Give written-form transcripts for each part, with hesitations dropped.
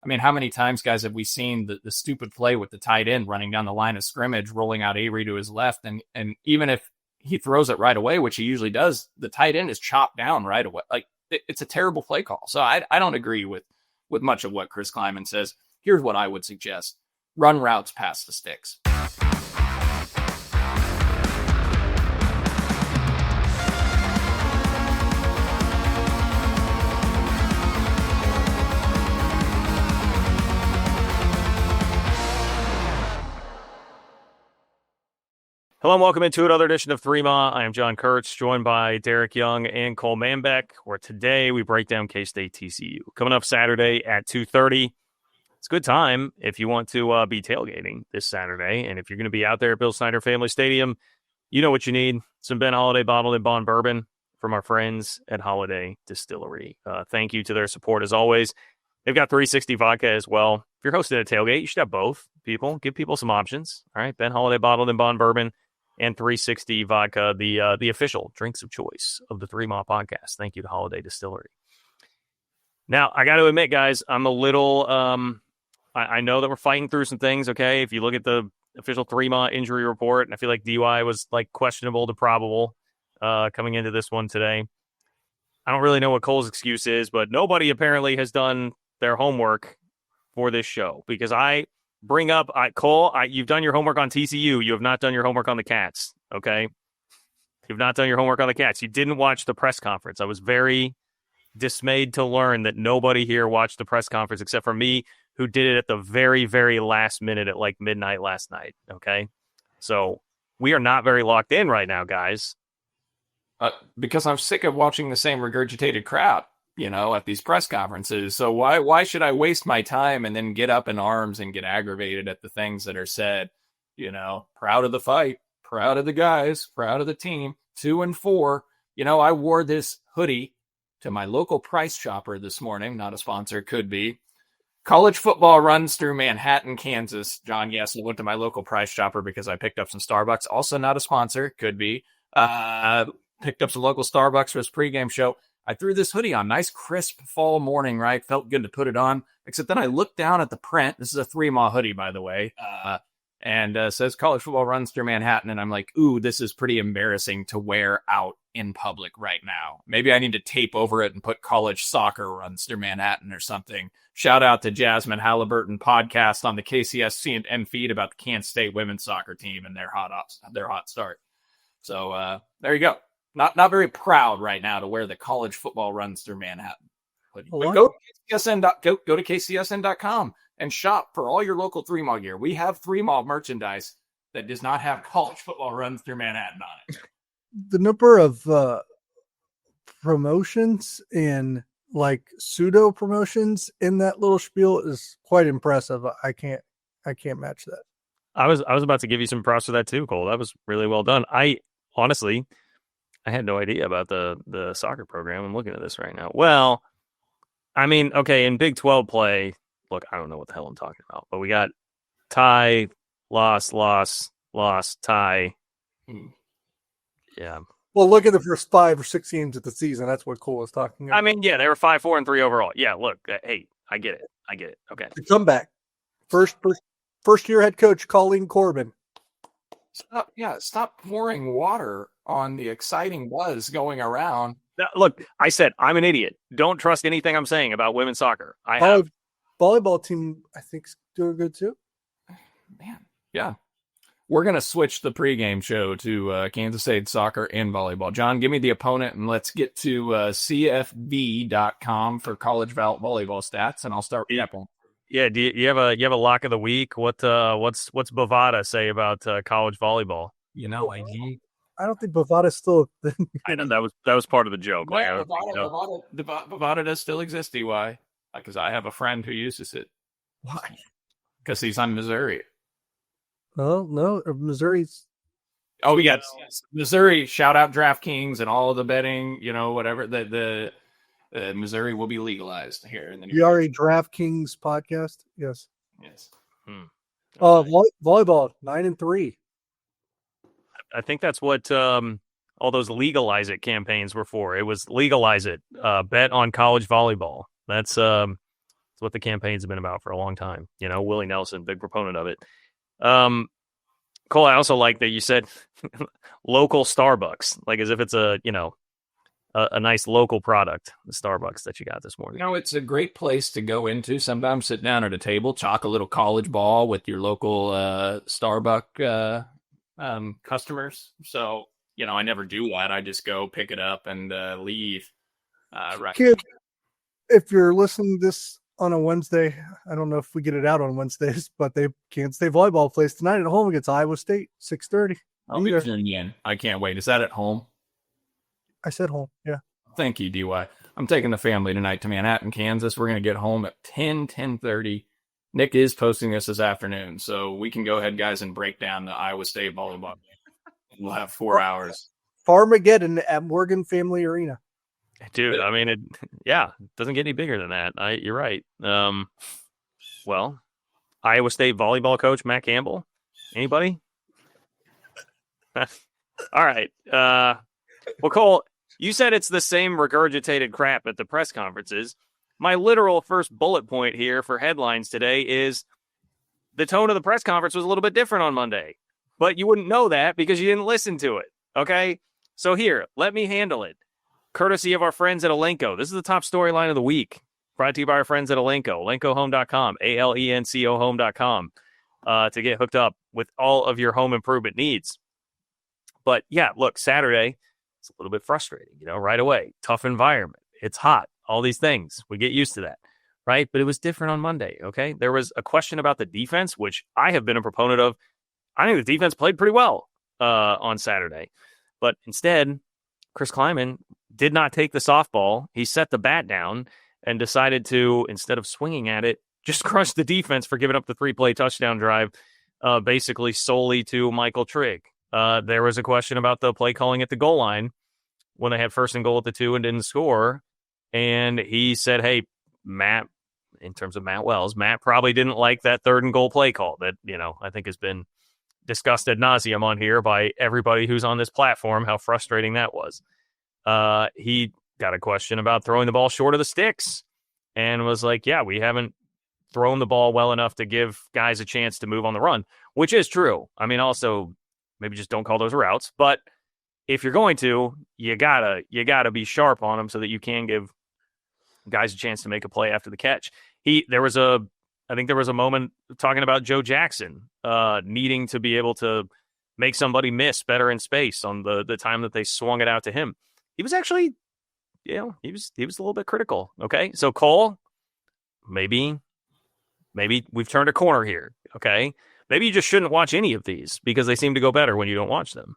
I mean, how many times, guys, have we seen the stupid play with the tight end running down the line of scrimmage, rolling out Avery to his left, and even if he throws it right away, which he usually does, the tight end is chopped down right away. Like, it's a terrible play call. So I don't agree with much of what Chris Kleiman says. Here's what I would suggest: run routes past the sticks. Hello and welcome into another edition of 3Ma. I am John Kurtz, joined by Derek Young and Cole Manbeck, where today we break down K-State TCU. Coming up Saturday at 2:30. It's a good time if you want to be tailgating this Saturday. And if you're going to be out there at Bill Snyder Family Stadium, you know what you need. Some Ben Holiday bottled in bond bourbon from our friends at Holiday Distillery. Thank you to their support as always. They've got 360 vodka as well. If you're hosting a tailgate, you should have both, people. Give people some options. All right, Ben Holiday bottled in bond bourbon and 360 vodka, the official drinks of choice of the 3Ma podcast. Thank you to Holiday Distillery. Now, I got to admit, guys, I'm a little, I know that we're fighting through some things, okay? If you look at the official 3Ma injury report, and I feel like DUI was like questionable to probable coming into this one today. I don't really know what Cole's excuse is, but nobody apparently has done their homework for this show, because I bring up, Cole, you've done your homework on TCU. You have not done your homework on the Cats, okay? You've not done your homework on the Cats. You didn't watch the press conference. I was very dismayed to learn that nobody here watched the press conference except for me, who did it at the very, very last minute at like midnight last night, okay? So we are not very locked in right now, guys. Because I'm sick of watching the same regurgitated crowd, at these press conferences. So why should I waste my time and then get up in arms and get aggravated at the things that are said? Proud of the fight, proud of the guys, proud of the team, 2-4. I wore this hoodie to my local Price Chopper this morning. Not a sponsor, could be. College football runs through Manhattan, Kansas. John, yes, I went to my local Price Chopper because I picked up some Starbucks. Also not a sponsor, could be. Picked up some local Starbucks for this pregame show. I threw this hoodie on. Nice, crisp fall morning, right? Felt good to put it on. Except then I looked down at the print. This is a 3Ma hoodie, by the way. And says college football runs through Manhattan. And I'm like, ooh, this is pretty embarrassing to wear out in public right now. Maybe I need to tape over it and put college soccer runs through Manhattan or something. Shout out to Jasmine Halliburton podcast on the KCS CNN feed about the Kansas State women's soccer team and their hot start. So there you go. Not very proud right now to wear the college football runs through Manhattan. But go to KCSN.com and shop for all your local 3Ma gear. We have 3Ma merchandise that does not have college football runs through Manhattan on it. The number of promotions and like pseudo promotions in that little spiel is quite impressive. I can't match that. I was about to give you some props for that too, Cole. That was really well done. Honestly, I had no idea about the soccer program. I'm looking at this right now. Well, I mean, okay, in Big 12 play, look, I don't know what the hell I'm talking about, but we got tie, loss, tie. Yeah. Well, look at the first 5 or 6 games of the season. That's what Cole was talking about. I mean, yeah, they were 5-4-3 overall. Yeah, look, hey, I get it. Okay. The comeback. First year head coach Colleen Corbin. Stop pouring water on the exciting buzz going around. Now, look, I said I'm an idiot. Don't trust anything I'm saying about women's soccer. Volleyball team, I think, is doing good too. Man, yeah. We're going to switch the pregame show to Kansas State soccer and volleyball. John, give me the opponent, and let's get to CFB.com for college volleyball stats, and I'll start with that one. Yeah, do you have a lock of the week? What's Bovada say about college volleyball? I don't think Bovada's still. I know that was part of the joke. Yeah, Bovada does still exist. Why? Because I have a friend who uses it. Why? Because he's on Missouri. Oh no, Missouri's. Oh, we got Missouri. Shout out DraftKings and all of the betting. Whatever the Missouri will be legalized here in the near future. DraftKings podcast. Yes. Okay. Volleyball 9-3. I think that's what all those legalize it campaigns were for. It was legalize it. Bet on college volleyball. That's It's what the campaigns have been about for a long time. Willie Nelson, big proponent of it. Cole, I also like that you said local Starbucks, like as if it's a nice local product, the Starbucks that you got this morning. It's a great place to go into. Sometimes sit down at a table, chalk a little college ball with your local Starbucks customers. So, I never do that. I just go pick it up and leave. Right. Kid, if you're listening to this on a Wednesday, I don't know if we get it out on Wednesdays, but they Kansas State volleyball plays tonight at home against Iowa State, 6:30. I'll be tuning in. I can't wait. Is that at home? I said home. Yeah. Thank you, DY. I'm taking the family tonight to Manhattan, Kansas. We're going to get home at 10:30. Nick is posting this afternoon, so we can go ahead, guys, and break down the Iowa State volleyball game. We'll have 4 hours. Farmageddon at Morgan Family Arena. Dude, I mean, it doesn't get any bigger than that. You're right. Well, Iowa State volleyball coach Matt Campbell. Anybody? All right. Well, Cole, you said it's the same regurgitated crap at the press conferences. My literal first bullet point here for headlines today is the tone of the press conference was a little bit different on Monday, but you wouldn't know that because you didn't listen to it. Okay. So here, let me handle it. Courtesy of our friends at Elenco. This is the top storyline of the week. Brought to you by our friends at Elenco. ElencoHome.com. ALENCO Home.com. To get hooked up with all of your home improvement needs. But yeah, look, Saturday, it's a little bit frustrating, right away. Tough environment. It's hot. All these things. We get used to that, right? But it was different on Monday, okay? There was a question about the defense, which I have been a proponent of. I think the defense played pretty well on Saturday. But instead, Chris Kleiman did not take the softball. He set the bat down and decided to, instead of swinging at it, just crush the defense for giving up the 3-play touchdown drive, basically solely to Michael Trigg. There was a question about the play calling at the goal line when they had 1st and goal at the 2 and didn't score. And he said, hey, Matt, in terms of Matt Wells, Matt probably didn't like that 3rd and goal play call that, I think has been discussed ad nauseum on here by everybody who's on this platform, how frustrating that was. He got a question about throwing the ball short of the sticks and was like, yeah, we haven't thrown the ball well enough to give guys a chance to move on the run, which is true. I mean, also maybe just don't call those routes, but if you're going to, you gotta be sharp on them so that you can give guys a chance to make a play after the catch. I think there was a moment talking about Joe Jackson needing to be able to make somebody miss better in space on the time that they swung it out to him. He was actually, he was a little bit critical. Okay. So Cole, maybe we've turned a corner here. Okay. Maybe you just shouldn't watch any of these because they seem to go better when you don't watch them.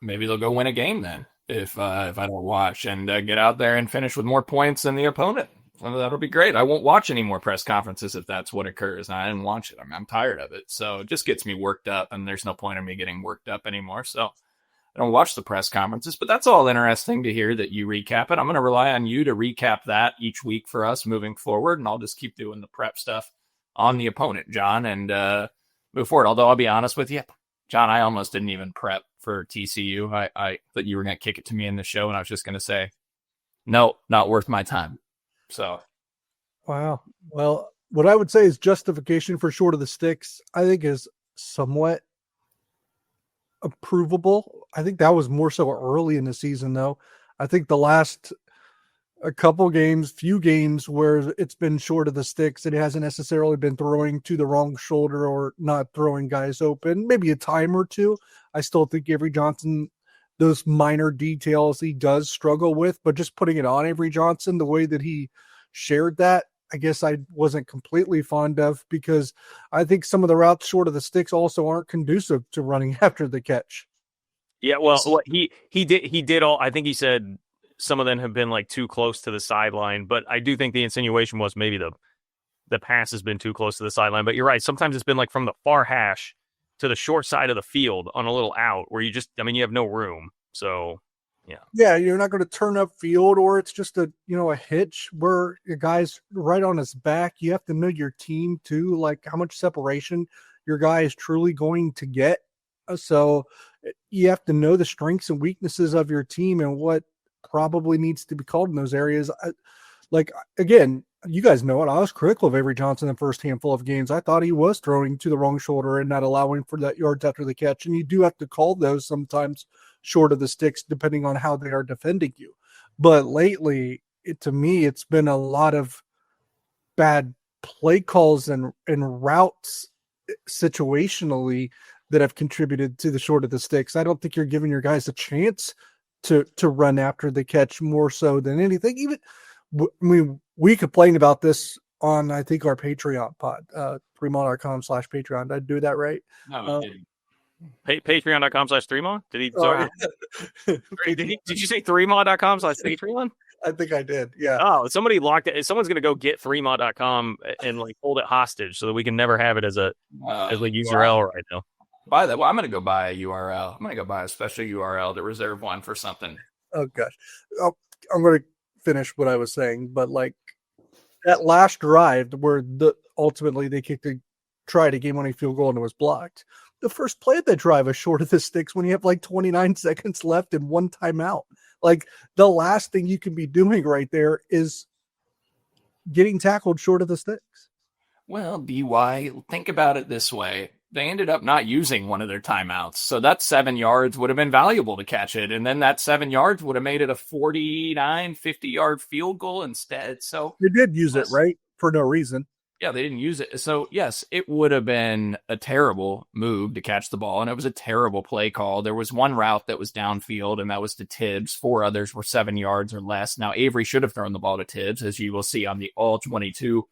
Maybe they'll go win a game then if I don't watch and get out there and finish with more points than the opponent. Well, that'll be great. I won't watch any more press conferences if that's what occurs. I didn't watch it. I'm tired of it. So it just gets me worked up, and there's no point in me getting worked up anymore. So I don't watch the press conferences, but that's all interesting to hear that you recap it. I'm going to rely on you to recap that each week for us moving forward, and I'll just keep doing the prep stuff on the opponent, John, and move forward. Although I'll be honest with you, John, I almost didn't even prep for TCU. I thought you were going to kick it to me in the show, and I was just going to say, no, not worth my time. So, wow. Well, what I would say is justification for short of the sticks, I think is somewhat approvable. I think that was more so early in the season, though. I think the last few games where it's been short of the sticks, it hasn't necessarily been throwing to the wrong shoulder or not throwing guys open, maybe a time or two. I still think Avery Johnson, those minor details he does struggle with, but just putting it on Avery Johnson, the way that he shared that, I guess I wasn't completely fond of, because I think some of the routes short of the sticks also aren't conducive to running after the catch. Yeah, well, he did all. I think he said some of them have been like too close to the sideline, but I do think the insinuation was maybe the pass has been too close to the sideline. But you're right. Sometimes it's been like from the far hash to the short side of the field on a little out where you have no room. So, yeah. Yeah, you're not going to turn up field, or it's just a hitch where your guy's right on his back. You have to know your team too, like how much separation your guy is truly going to get. So you have to know the strengths and weaknesses of your team and what probably needs to be called in those areas. Again, you guys know it. I was critical of Avery Johnson in the first handful of games. I thought he was throwing to the wrong shoulder and not allowing for that yards after the catch. And you do have to call those sometimes short of the sticks, depending on how they are defending you. But lately, to me, it's been a lot of bad play calls and routes situationally that have contributed to the short of the sticks. I don't think you're giving your guys a chance to run after the catch more so than anything. Even, I mean, we complained about this on, I think, our Patreon pod, threemall.com/Patreon. Did I do that right? No, it didn't. Patreon.com/3mall? Did he? Did you say 3mall.com/Patreon? I think I did. Yeah. Oh, somebody locked it. Someone's going to go get 3mall.com and like hold it hostage so that we can never have it as a URL right now. Buy that. Well, I'm going to go buy a URL. I'm going to go buy a special URL to reserve one for something. Oh gosh. I'm going to finish what I was saying, but like that last drive where ultimately they tried a game-winning field goal and it was blocked. The first play of that drive is short of the sticks when you have like 29 seconds left and one timeout. Like the last thing you can be doing right there is getting tackled short of the sticks. Well, DY, think about it this way. They ended up not using one of their timeouts. So that 7 yards would have been valuable to catch it. And then that 7 yards would have made it a 49, 50-yard field goal instead. So they did use it, right? For no reason. Yeah, they didn't use it. So, yes, it would have been a terrible move to catch the ball, and it was a terrible play call. There was one route that was downfield, and that was to Tibbs. 4 others were 7 yards or less. Now, Avery should have thrown the ball to Tibbs, as you will see on the All-22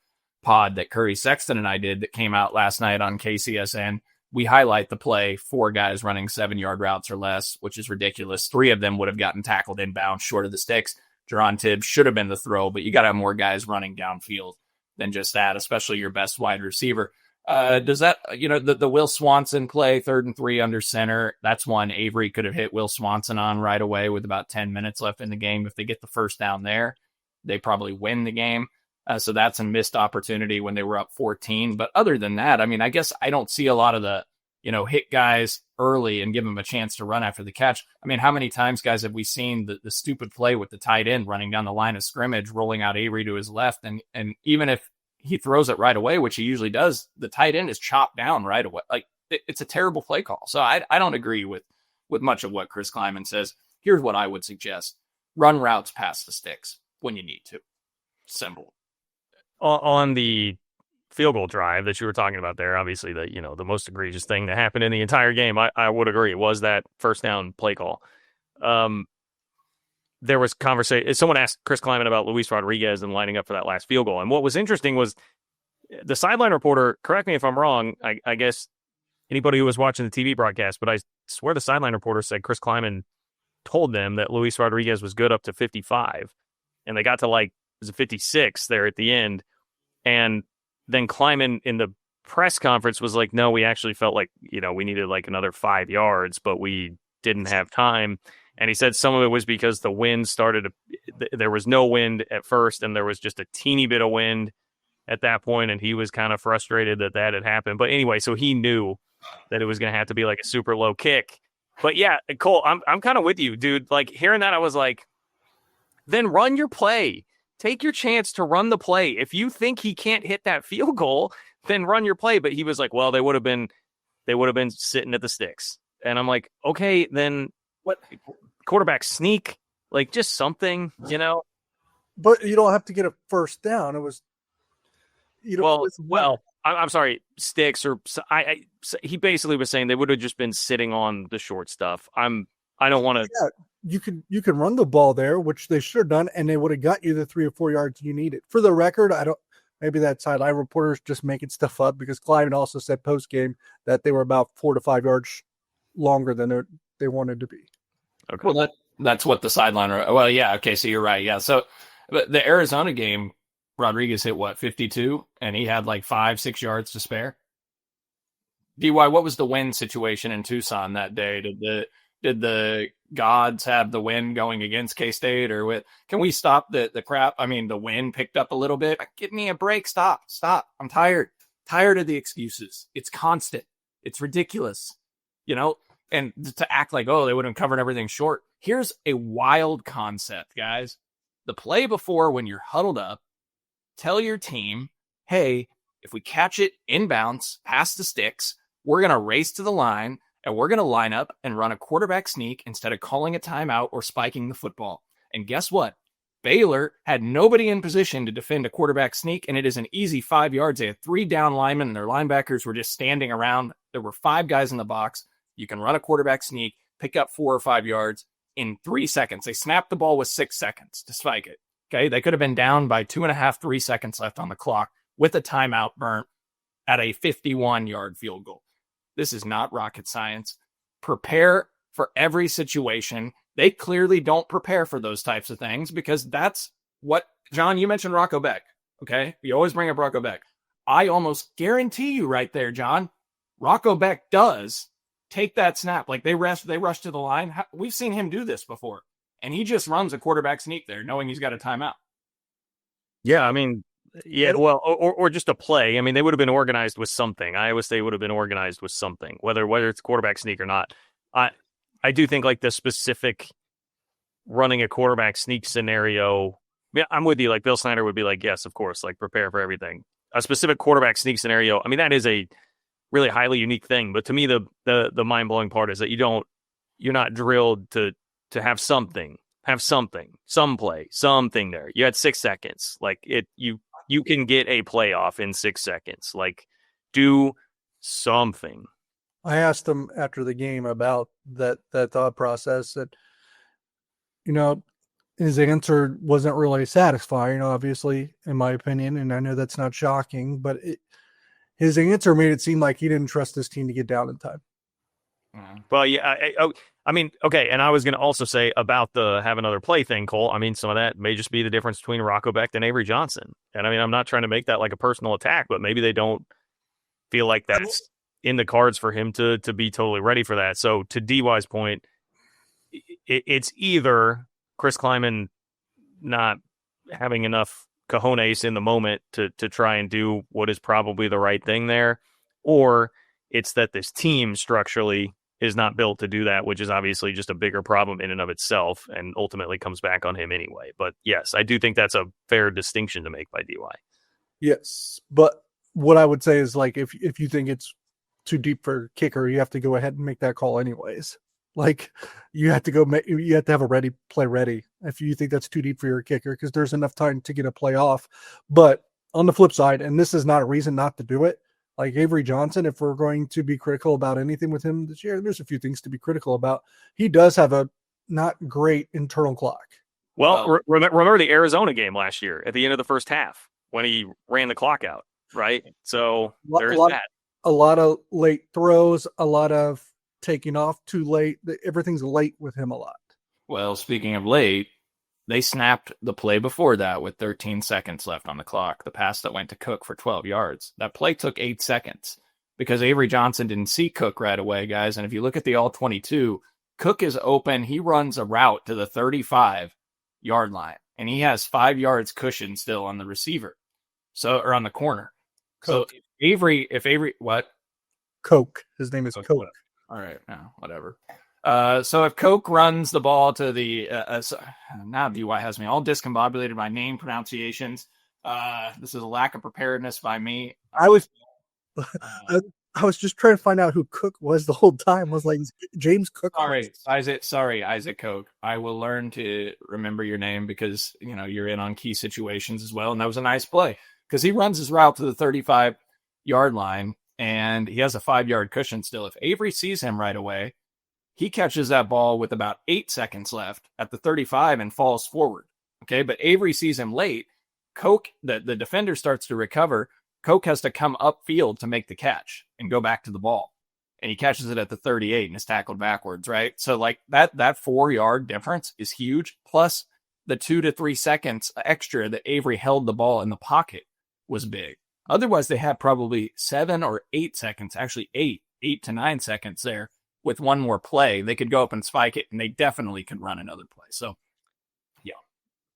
pod that Curry Sexton and I did that came out last night on KCSN. We highlight the play, 4 guys running 7-yard routes or less, which is ridiculous. 3 of them would have gotten tackled inbound short of the sticks. Jerron Tibbs should have been the throw, but you got to have more guys running downfield than just that, especially your best wide receiver. Does that, the Will Swanson play, 3rd and 3 under center, that's one Avery could have hit Will Swanson on right away with about 10 minutes left in the game. If they get the first down there, they probably win the game. So that's a missed opportunity when they were up 14. But other than that, I mean, I guess I don't see a lot of the, hit guys early and give them a chance to run after the catch. I mean, how many times, guys, have we seen the stupid play with the tight end running down the line of scrimmage, rolling out Avery to his left? And even if he throws it right away, which he usually does, the tight end is chopped down right away. Like, it's a terrible play call. So I don't agree with much of what Chris Kleiman says. Here's what I would suggest. Run routes past the sticks when you need to. Simple. On the field goal drive that you were talking about there, obviously the most egregious thing that happened in the entire game, I would agree, it was that first down play call. There was conversation. Someone asked Chris Kleiman about Luis Rodriguez and lining up for that last field goal. And what was interesting was the sideline reporter, correct me if I'm wrong, I guess anybody who was watching the TV broadcast, but I swear the sideline reporter said Chris Kleiman told them that Luis Rodriguez was good up to 55. And they got to 56 there at the end. And then Kleiman in the press conference was like, no, we actually felt like, we needed another 5 yards, but we didn't have time. And he said some of it was because the wind there was no wind at first, and there was just a teeny bit of wind at that point, and he was kind of frustrated that had happened. But anyway, so he knew that it was going to have to be a super low kick. But yeah, Cole, I'm kind of with you, dude. Hearing that, I was like, then run your play. Take your chance to run the play. If you think he can't hit that field goal, then run your play. But he was like, well, they would have been sitting at the sticks. And I'm like, okay, then what? Quarterback sneak, just something, But you don't have to get a first down. It was, I'm sorry, sticks or he basically was saying they would have just been sitting on the short stuff. I don't want to. Yeah, you can run the ball there, which they should have done, and they would have got you the 3 or 4 yards you needed. For the record, maybe that sideline reporter's just making stuff up, because Kleiman also said post game that they were about 4 to 5 yards longer than they wanted to be. Okay. Well, that's what the sideline. Well, yeah. Okay, so you're right. Yeah. So the Arizona game, Rodriguez hit 52, and he had 5-6 yards to spare. DY, what was the wind situation in Tucson that day? Did the gods have the wind going against K-State, or what? Can we stop the crap? I mean, the wind picked up a little bit. Give me a break. Stop. I'm tired of the excuses. It's constant. It's ridiculous, and to act like, they would have covered everything short. Here's a wild concept, guys. The play before, when you're huddled up tell your team, hey, if we catch it inbounds past the sticks, we're going to race to the line and we're going to line up and run a quarterback sneak instead of calling a timeout or spiking the football. And guess what? Baylor had nobody in position to defend a quarterback sneak, and it is an easy 5 yards. They had 3 down linemen, and their linebackers were just standing around. There were 5 guys in the box. You can run a quarterback sneak, pick up 4 or 5 yards in 3 seconds. They snapped the ball with 6 seconds to spike it. Okay, they could have been down by 2.5, 3 seconds left on the clock with a timeout burnt at a 51-yard field goal. This is not rocket science. Prepare for every situation. They clearly don't prepare for those types of things because that's what, John, you mentioned Rocco Beck, okay? You always bring up Rocco Beck. I almost guarantee you right there, John, Rocco Beck does take that snap. Like they rush to the line. We've seen him do this before. And he just runs a quarterback sneak there knowing he's got a timeout. Yeah, I mean, yeah, well, or just a play. I mean, they would have been organized with something. Iowa State would have been organized with something, whether it's quarterback sneak or not. I do think like the specific running a quarterback sneak scenario. Yeah, I'm with you. Like Bill Snyder would be like, yes, of course, like prepare for everything. A specific quarterback sneak scenario. I mean, that is a really highly unique thing. But to me, the mind blowing part is that you're not drilled to have something, some play, something there. You had 6 seconds. Like you can get a playoff in 6 seconds. Like do something. I asked him after the game about that thought process that, his answer wasn't really satisfying, obviously, in my opinion. And I know that's not shocking, but his answer made it seem like he didn't trust his team to get down in time. Well, yeah, I mean, okay. And I was going to also say about the have another play thing, Cole. I mean, some of that may just be the difference between Rocco Becht and Avery Johnson. And I mean, I'm not trying to make that like a personal attack, but maybe they don't feel like that's in the cards for him to be totally ready for that. So to DY's point, it's either Chris Kleiman not having enough cojones in the moment to try and do what is probably the right thing there, or it's that this team structurally is not built to do that, which is obviously just a bigger problem in and of itself and ultimately comes back on him anyway. But yes, I do think that's a fair distinction to make by DY. Yes, but what I would say is like if you think it's too deep for kicker, you have to go ahead and make that call anyways. Like you have to have a play ready if you think that's too deep for your kicker, because there's enough time to get a play off. But on the flip side, and this is not a reason not to do it, like Avery Johnson, if we're going to be critical about anything with him this year, there's a few things to be critical about. He does have a not great internal clock. Well, remember the Arizona game last year at the end of the first half when he ran the clock out, right? So there's that. A lot of late throws, a lot of taking off too late. Everything's late with him a lot. Well, speaking of late, they snapped the play before that with 13 seconds left on the clock. The pass that went to Cook for 12 yards. That play took 8 seconds because Avery Johnson didn't see Cook right away, guys. And if you look at the all-22, Cook is open. He runs a route to the 35-yard line, and he has 5 yards cushion still on the receiver, or on the corner. Coke. So if Avery, what? Coke. His name is Coke. All right, no, whatever. So if Coke runs the ball to the now DY has me all discombobulated by name pronunciations. This is a lack of preparedness by me. I was just trying to find out who Cook was the whole time. I was like James Cook. Isaac Coke. I will learn to remember your name because you're in on key situations as well, and that was a nice play because he runs his route to the 35-yard line. And he has a 5-yard cushion still. If Avery sees him right away, he catches that ball with about 8 seconds left at the 35 and falls forward. Okay, but Avery sees him late. Coke, the defender starts to recover. Coke has to come upfield to make the catch and go back to the ball. And he catches it at the 38 and is tackled backwards, right? So like that 4-yard difference is huge. Plus the 2 to 3 seconds extra that Avery held the ball in the pocket was big. Otherwise, they had probably 7 or 8 seconds, actually 8 to 9 seconds there with one more play. They could go up and spike it, and they definitely could run another play. So, yeah.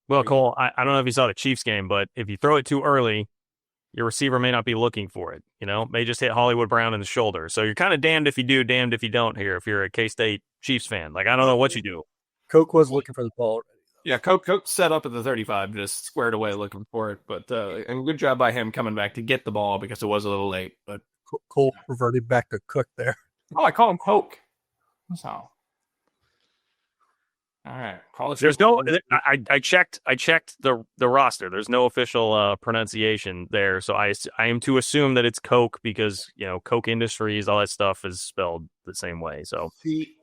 Well, Cole, I don't know if you saw the Chiefs game, but if you throw it too early, your receiver may not be looking for it. May just hit Hollywood Brown in the shoulder. So you're kind of damned if you do, damned if you don't here if you're a K-State Chiefs fan. Like, I don't know what you do. Coke was looking for the ball. Yeah, Coke set up at the 35, just squared away looking for it. But and good job by him coming back to get the ball because it was a little late. But Cole reverted back to Cook there. I call him Coke. So. All right. There's no. I checked the roster. There's no official pronunciation there, so I am to assume that it's Coke because Coke Industries, all that stuff is spelled the same way. So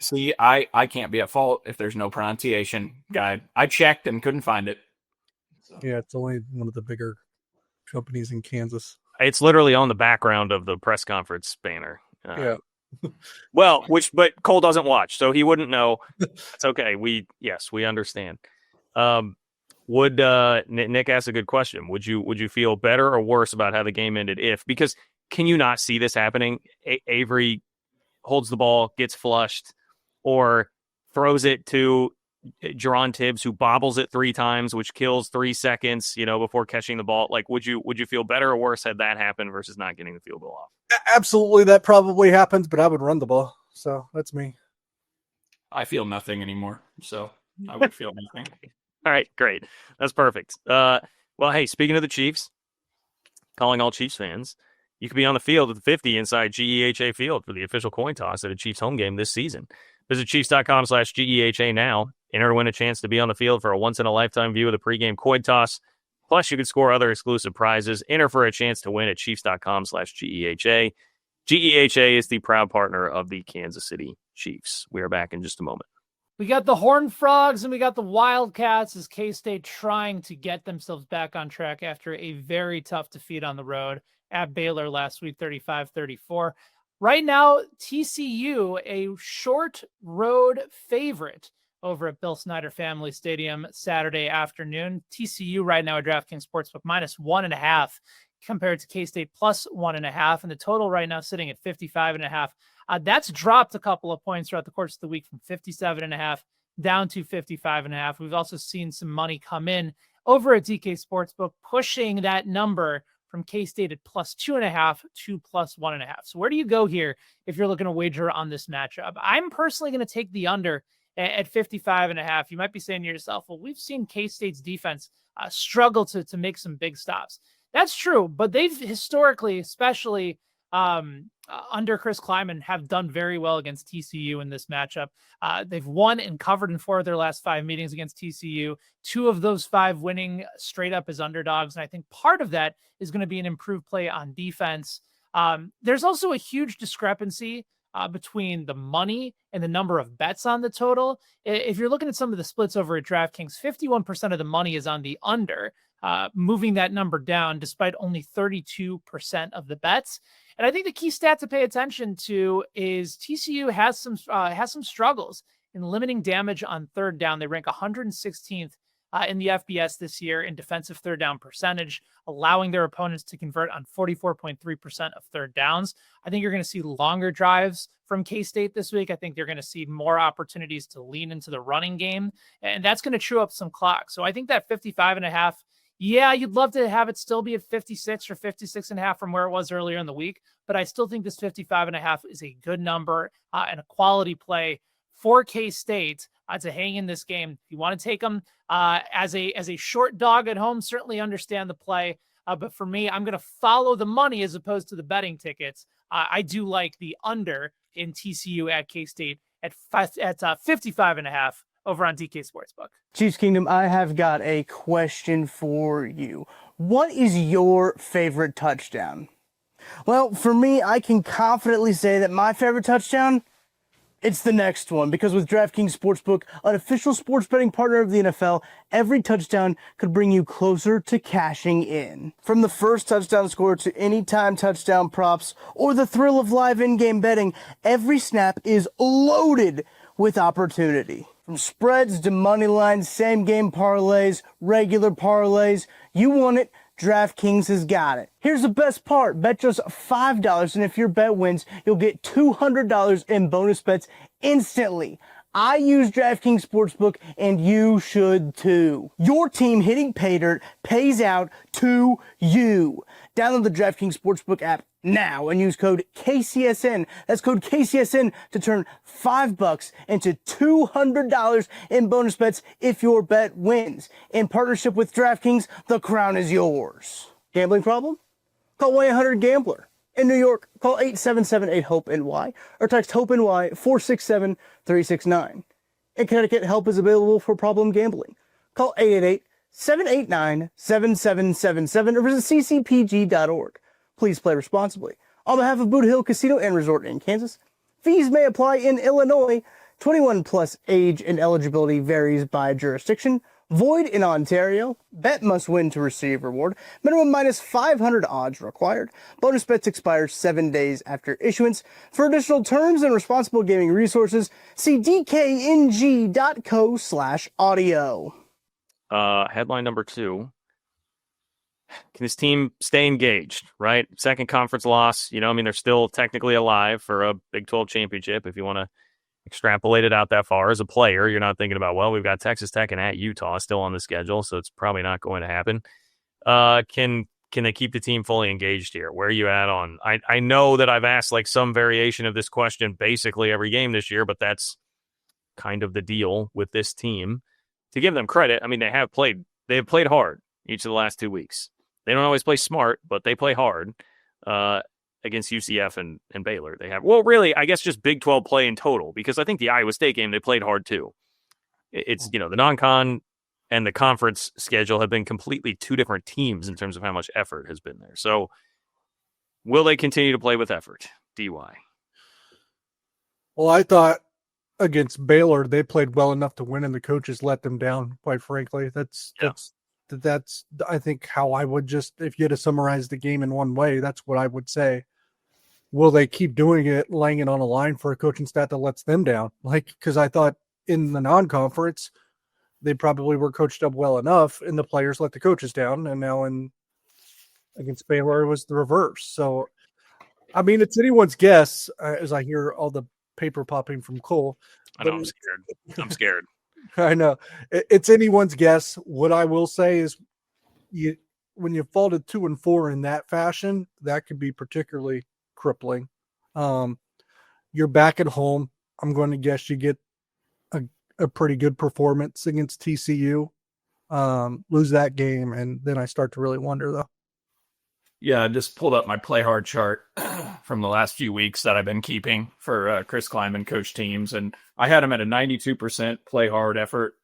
see, I can't be at fault if there's no pronunciation guide. I checked and couldn't find it. So. Yeah, it's only one of the bigger companies in Kansas. It's literally on the background of the press conference banner. Yeah. But Cole doesn't watch, so he wouldn't know. It's okay. We understand. Would Nick asked a good question. Would you feel better or worse about how the game ended because can you not see this happening? Avery holds the ball, gets flushed, or throws it to Jerron Tibbs, who bobbles it 3 times, which kills 3 seconds, before catching the ball. Like, would you feel better or worse had that happened versus not getting the field goal off? Absolutely, that probably happens, but I would run the ball. So that's me. I feel nothing anymore, so I would feel nothing. All right, great. That's perfect. Well, hey, speaking of the Chiefs, calling all Chiefs fans, you could be on the field at the 50 inside GEHA Field for the official coin toss at a Chiefs home game this season. Visit Chiefs.com/GEHA now. Enter to win a chance to be on the field for a once-in-a-lifetime view of the pregame coin toss. Plus, you can score other exclusive prizes. Enter for a chance to win at Chiefs.com/GEHA. GEHA is the proud partner of the Kansas City Chiefs. We are back in just a moment. We got the Horned Frogs and we got the Wildcats as K-State trying to get themselves back on track after a very tough defeat on the road at Baylor last week, 35-34. Right now, TCU, a short road favorite over at Bill Snyder Family Stadium Saturday afternoon. TCU right now at DraftKings Sportsbook -1.5 compared to K-State +1.5. And the total right now sitting at 55.5. That's dropped a couple of points throughout the course of the week from 57.5 down to 55.5. We've also seen some money come in over at DK Sportsbook, pushing that number from K-State at +2.5 to +1.5. So where do you go here if you're looking to wager on this matchup? I'm personally going to take the under at 55.5. You might be saying to yourself, well, we've seen K-State's defense struggle to make some big stops. That's true, but they've historically, especially under Chris Kleiman, have done very well against TCU in this matchup. They've won and covered in 4 of their last 5 meetings against TCU. 2 of those 5 winning straight up as underdogs. And I think part of that is going to be an improved play on defense. There's also a huge discrepancy between the money and the number of bets on the total. If you're looking at some of the splits over at DraftKings, 51% of the money is on the under, moving that number down despite only 32% of the bets. And I think the key stat to pay attention to is TCU has some struggles in limiting damage on third down. They rank 116th in the FBS this year in defensive third down percentage, allowing their opponents to convert on 44.3% of third downs. I think you're going to see longer drives from K-State this week. I think they're going to see more opportunities to lean into the running game, and that's going to chew up some clock. So I think that 55.5, yeah, you'd love to have it still be at 56 or 56.5 from where it was earlier in the week, but I still think this 55.5 is a good number and a quality play for K-State to hang in this game. If you want to take them as a short dog at home, certainly understand the play. But for me, I'm going to follow the money as opposed to the betting tickets. I do like the under in TCU at K-State at 55.5 over on DK Sportsbook. Chiefs Kingdom, I have got a question for you. What is your favorite touchdown? Well, for me, I can confidently say that my favorite touchdown, it's the next one, because with DraftKings Sportsbook, an official sports betting partner of the NFL, every touchdown could bring you closer to cashing in. From the first touchdown score to anytime touchdown props or the thrill of live in-game betting, every snap is loaded with opportunity. From spreads to money lines, same-game parlays, regular parlays, you want it, DraftKings has got it. Here's the best part. Bet just $5, and if your bet wins, you'll get $200 in bonus bets instantly. I use DraftKings Sportsbook, and you should too. Your team hitting pay dirt pays out to you. Download the DraftKings Sportsbook app now and use code KCSN. That's code KCSN to turn $5 into $200 in bonus bets if your bet wins. In partnership with DraftKings, the crown is yours. Gambling problem? Call 1-800-GAMBLER. In New York, call 877-8-HOPE-NY or text HOPE-NY 467-369. In Connecticut, help is available for problem gambling. Call 888-789-7777 or visit ccpg.org. Please play responsibly. On behalf of Boot Hill Casino and Resort in Kansas, fees may apply in Illinois. 21 plus age and eligibility varies by jurisdiction. Void in Ontario. Bet must win to receive reward. Minimum minus 500 odds required. Bonus bets expire 7 days after issuance. For additional terms and responsible gaming resources, see dkng.co/audio. Headline number 2. Can this team stay engaged, right? Second conference loss. They're still technically alive for a Big 12 championship. If you want to extrapolate it out that far as a player, you're not thinking about, well, we've got Texas Tech and at Utah still on the schedule, so it's probably not going to happen. Can they keep the team fully engaged here? Where are you at on? I know that I've asked like some variation of this question basically every game this year, but that's kind of the deal with this team. To give them credit, they have played hard each of the last 2 weeks. They don't always play smart, but they play hard. Against UCF and Baylor. They have, really, I guess just Big 12 play in total, because I think the Iowa State game, they played hard too. It's, the non-con and the conference schedule have been completely two different teams in terms of how much effort has been there. So will they continue to play with effort? DY. Well, I thought against Baylor, they played well enough to win and the coaches let them down, quite frankly. That's I think how I would if you had to summarize the game in one way, that's what I would say. Will they keep doing it, laying it on a line for a coaching staff that lets them down? Because I thought in the non-conference, they probably were coached up well enough, and the players let the coaches down. And now against Baylor, it was the reverse. So, it's anyone's guess as I hear all the paper popping from Cole. I know, I'm scared. I know. It's anyone's guess. What I will say is when you fall to 2-4 in that fashion, that could be particularly crippling. You're back at home. I'm going to guess you get a pretty good performance against TCU. Lose that game, and then I start to really wonder, though. Yeah, I just pulled up my play hard chart from the last few weeks that I've been keeping for Chris Kleiman coach teams, and I had him at a 92% play hard effort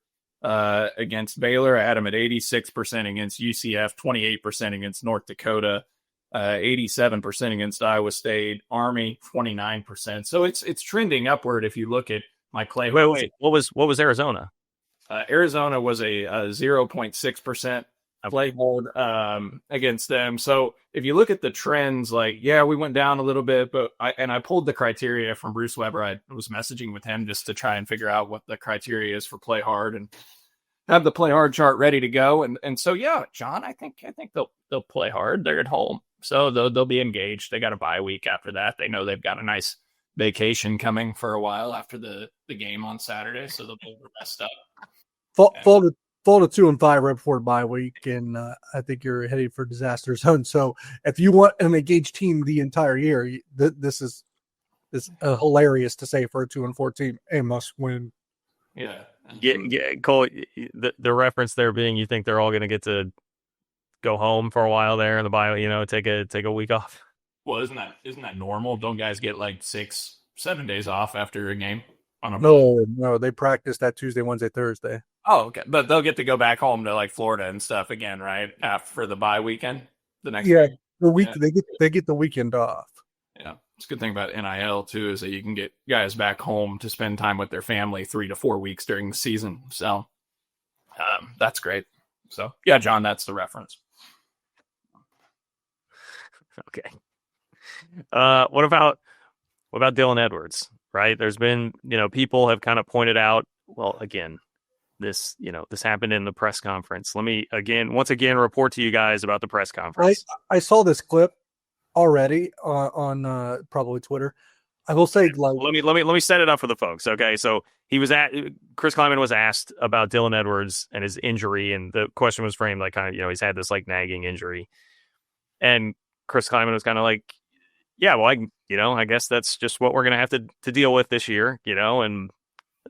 against Baylor. I had him at 86% against UCF, 28% against North Dakota, 87% against Iowa State, Army 29%. So it's trending upward if you look at my play. Wait. What was Arizona? Arizona was a 0.6% play hard against them. So if you look at the trends, we went down a little bit, but I pulled the criteria from Bruce Weber. I was messaging with him just to try and figure out what the criteria is for play hard and have the play hard chart ready to go. And so, yeah, John, I think they'll play hard. They're at home, so they'll be engaged. They got a bye week after that. They know they've got a nice vacation coming for a while after the game on Saturday, so they'll be rest up. Fall to 2-5 right before the bye week, and I think you're headed for disaster zone. So if you want an engaged team the entire year, this is hilarious to say for a 2-4 team. A must win. Yeah, Cole. The reference there being, you think they're all going to get to go home for a while there in the bye, take a week off. Well, isn't that normal? Don't guys get 6-7 days off after a game? No, they practice that Tuesday, Wednesday, Thursday. Oh, okay. But they'll get to go back home to Florida and stuff again, right? After the bye weekend, the next week. Yeah. They get the weekend off. Yeah, it's a good thing about NIL too is that you can get guys back home to spend time with their family 3 to 4 weeks during the season. So that's great. So yeah, John, that's the reference. Okay. What about Dylan Edwards? Right? There's been, people have kind of pointed out, well, again, this happened in the press conference. Let me once again report to you guys about the press conference. I saw this clip already on probably Twitter. I will say, like, let me set it up for the folks. Okay, so Chris Kleiman was asked about Dylan Edwards and his injury, and the question was framed like, kind of, he's had this like nagging injury, and Chris Kleiman was kind of like, yeah, well, I guess that's just what we're gonna have to deal with this year, and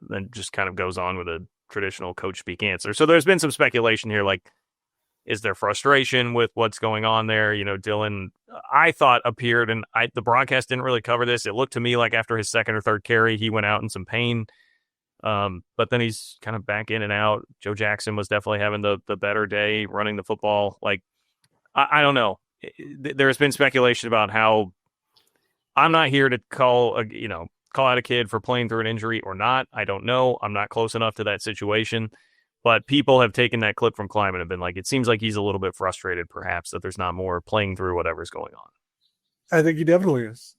then just kind of goes on with a traditional coach speak answer. So there's been some speculation here, like, is there frustration with what's going on there? Dylan, I thought, appeared, and the broadcast didn't really cover this. It looked to me like after his second or third carry, he went out in some pain. But then he's kind of back in and out. Joe Jackson was definitely having the better day running the football. Like, I don't know. There's been speculation about how I'm not here to call out a kid for playing through an injury or not. I don't know. I'm not close enough to that situation. But people have taken that clip from Kleiman and have been like, it seems like he's a little bit frustrated, perhaps, that there's not more playing through whatever's going on. I think he definitely is.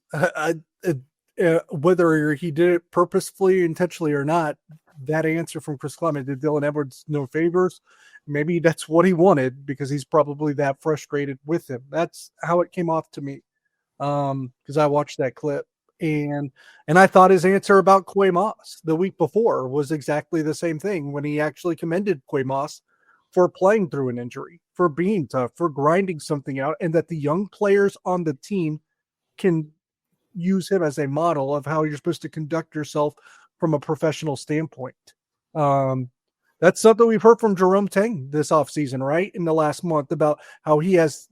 Whether he did it purposefully, intentionally or not, that answer from Chris Kleiman did Dylan Edwards no favors. Maybe that's what he wanted because he's probably that frustrated with him. That's how it came off to me because I watched that clip. And I thought his answer about Quay Moss the week before was exactly the same thing when he actually commended Quay Moss for playing through an injury, for being tough, for grinding something out, and that the young players on the team can use him as a model of how you're supposed to conduct yourself from a professional standpoint. That's something we've heard from Jerome Tang this offseason, right? In the last month about how he has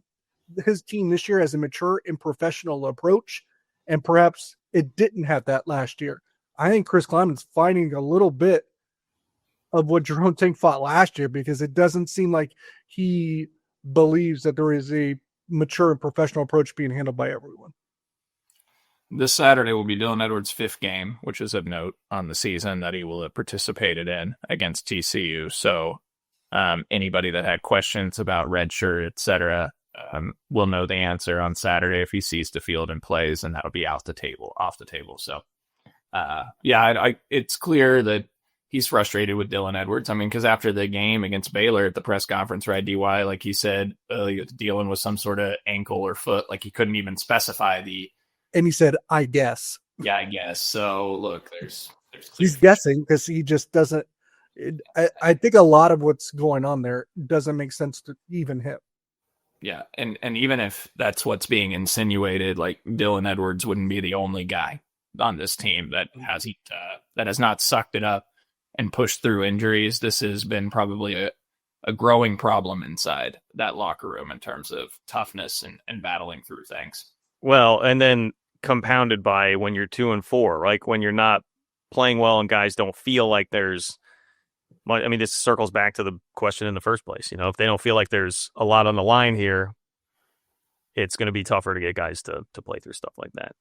his team this year has a mature and professional approach. And perhaps it didn't have that last year. I think Chris Kleiman's finding a little bit of what Jerome Tang fought last year because it doesn't seem like he believes that there is a mature and professional approach being handled by everyone. This Saturday will be Dylan Edwards' 5th game, which is of note on the season that he will have participated in against TCU. So anybody that had questions about redshirt, etc., will know the answer on Saturday if he sees the field and plays, and that'll be off the table. So, it's clear that he's frustrated with Dylan Edwards. I mean, because after the game against Baylor at the press conference, right, DY, like he said, dealing with some sort of ankle or foot, like he couldn't even specify and he said, I guess. Yeah, I guess. So, look, there's he's guessing because he just doesn't. I think a lot of what's going on there doesn't make sense to even him. Yeah, and even if that's what's being insinuated, like Dylan Edwards wouldn't be the only guy on this team that has not sucked it up and pushed through injuries. This has been probably a growing problem inside that locker room in terms of toughness and battling through things. Well, and then compounded by when you're 2-4, like when you're not playing well and guys don't feel like there's. I mean, this circles back to the question in the first place. If they don't feel like there's a lot on the line here, it's going to be tougher to get guys to play through stuff like that.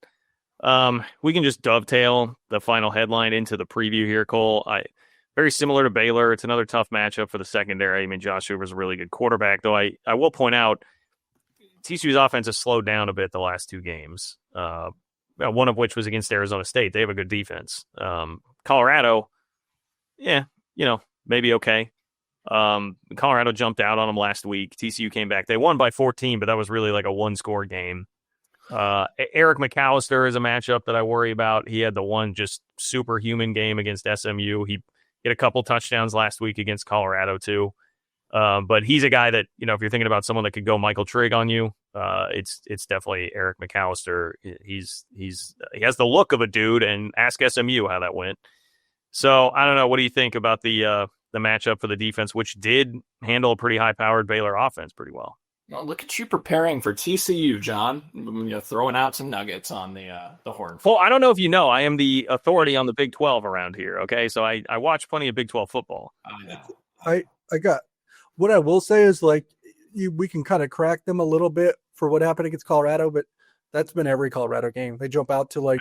We can just dovetail the final headline into the preview here, Cole. Very similar to Baylor. It's another tough matchup for the secondary. I mean, Josh Hoover's a really good quarterback, though I will point out TCU's offense has slowed down a bit the last 2 games, one of which was against Arizona State. They have a good defense. Colorado, maybe okay. Colorado jumped out on them last week. TCU came back. They won by 14, but that was really like a 1-score game. Eric McAllister is a matchup that I worry about. He had the one just superhuman game against SMU. He hit a couple touchdowns last week against Colorado too. But he's a guy that, if you're thinking about someone that could go Michael Trigg on you, it's definitely Eric McAllister. He has the look of a dude, and ask SMU how that went. So I don't know. What do you think about the matchup for the defense, which did handle a pretty high-powered Baylor offense pretty well? Well, look at you preparing for TCU, John. Throwing out some nuggets on the horn. Well, I don't know if you know, I am the authority on the Big 12 around here. Okay, so I watch plenty of Big 12 football. I got what I will say is we can kind of crack them a little bit for what happened against Colorado, but that's been every Colorado game. They jump out to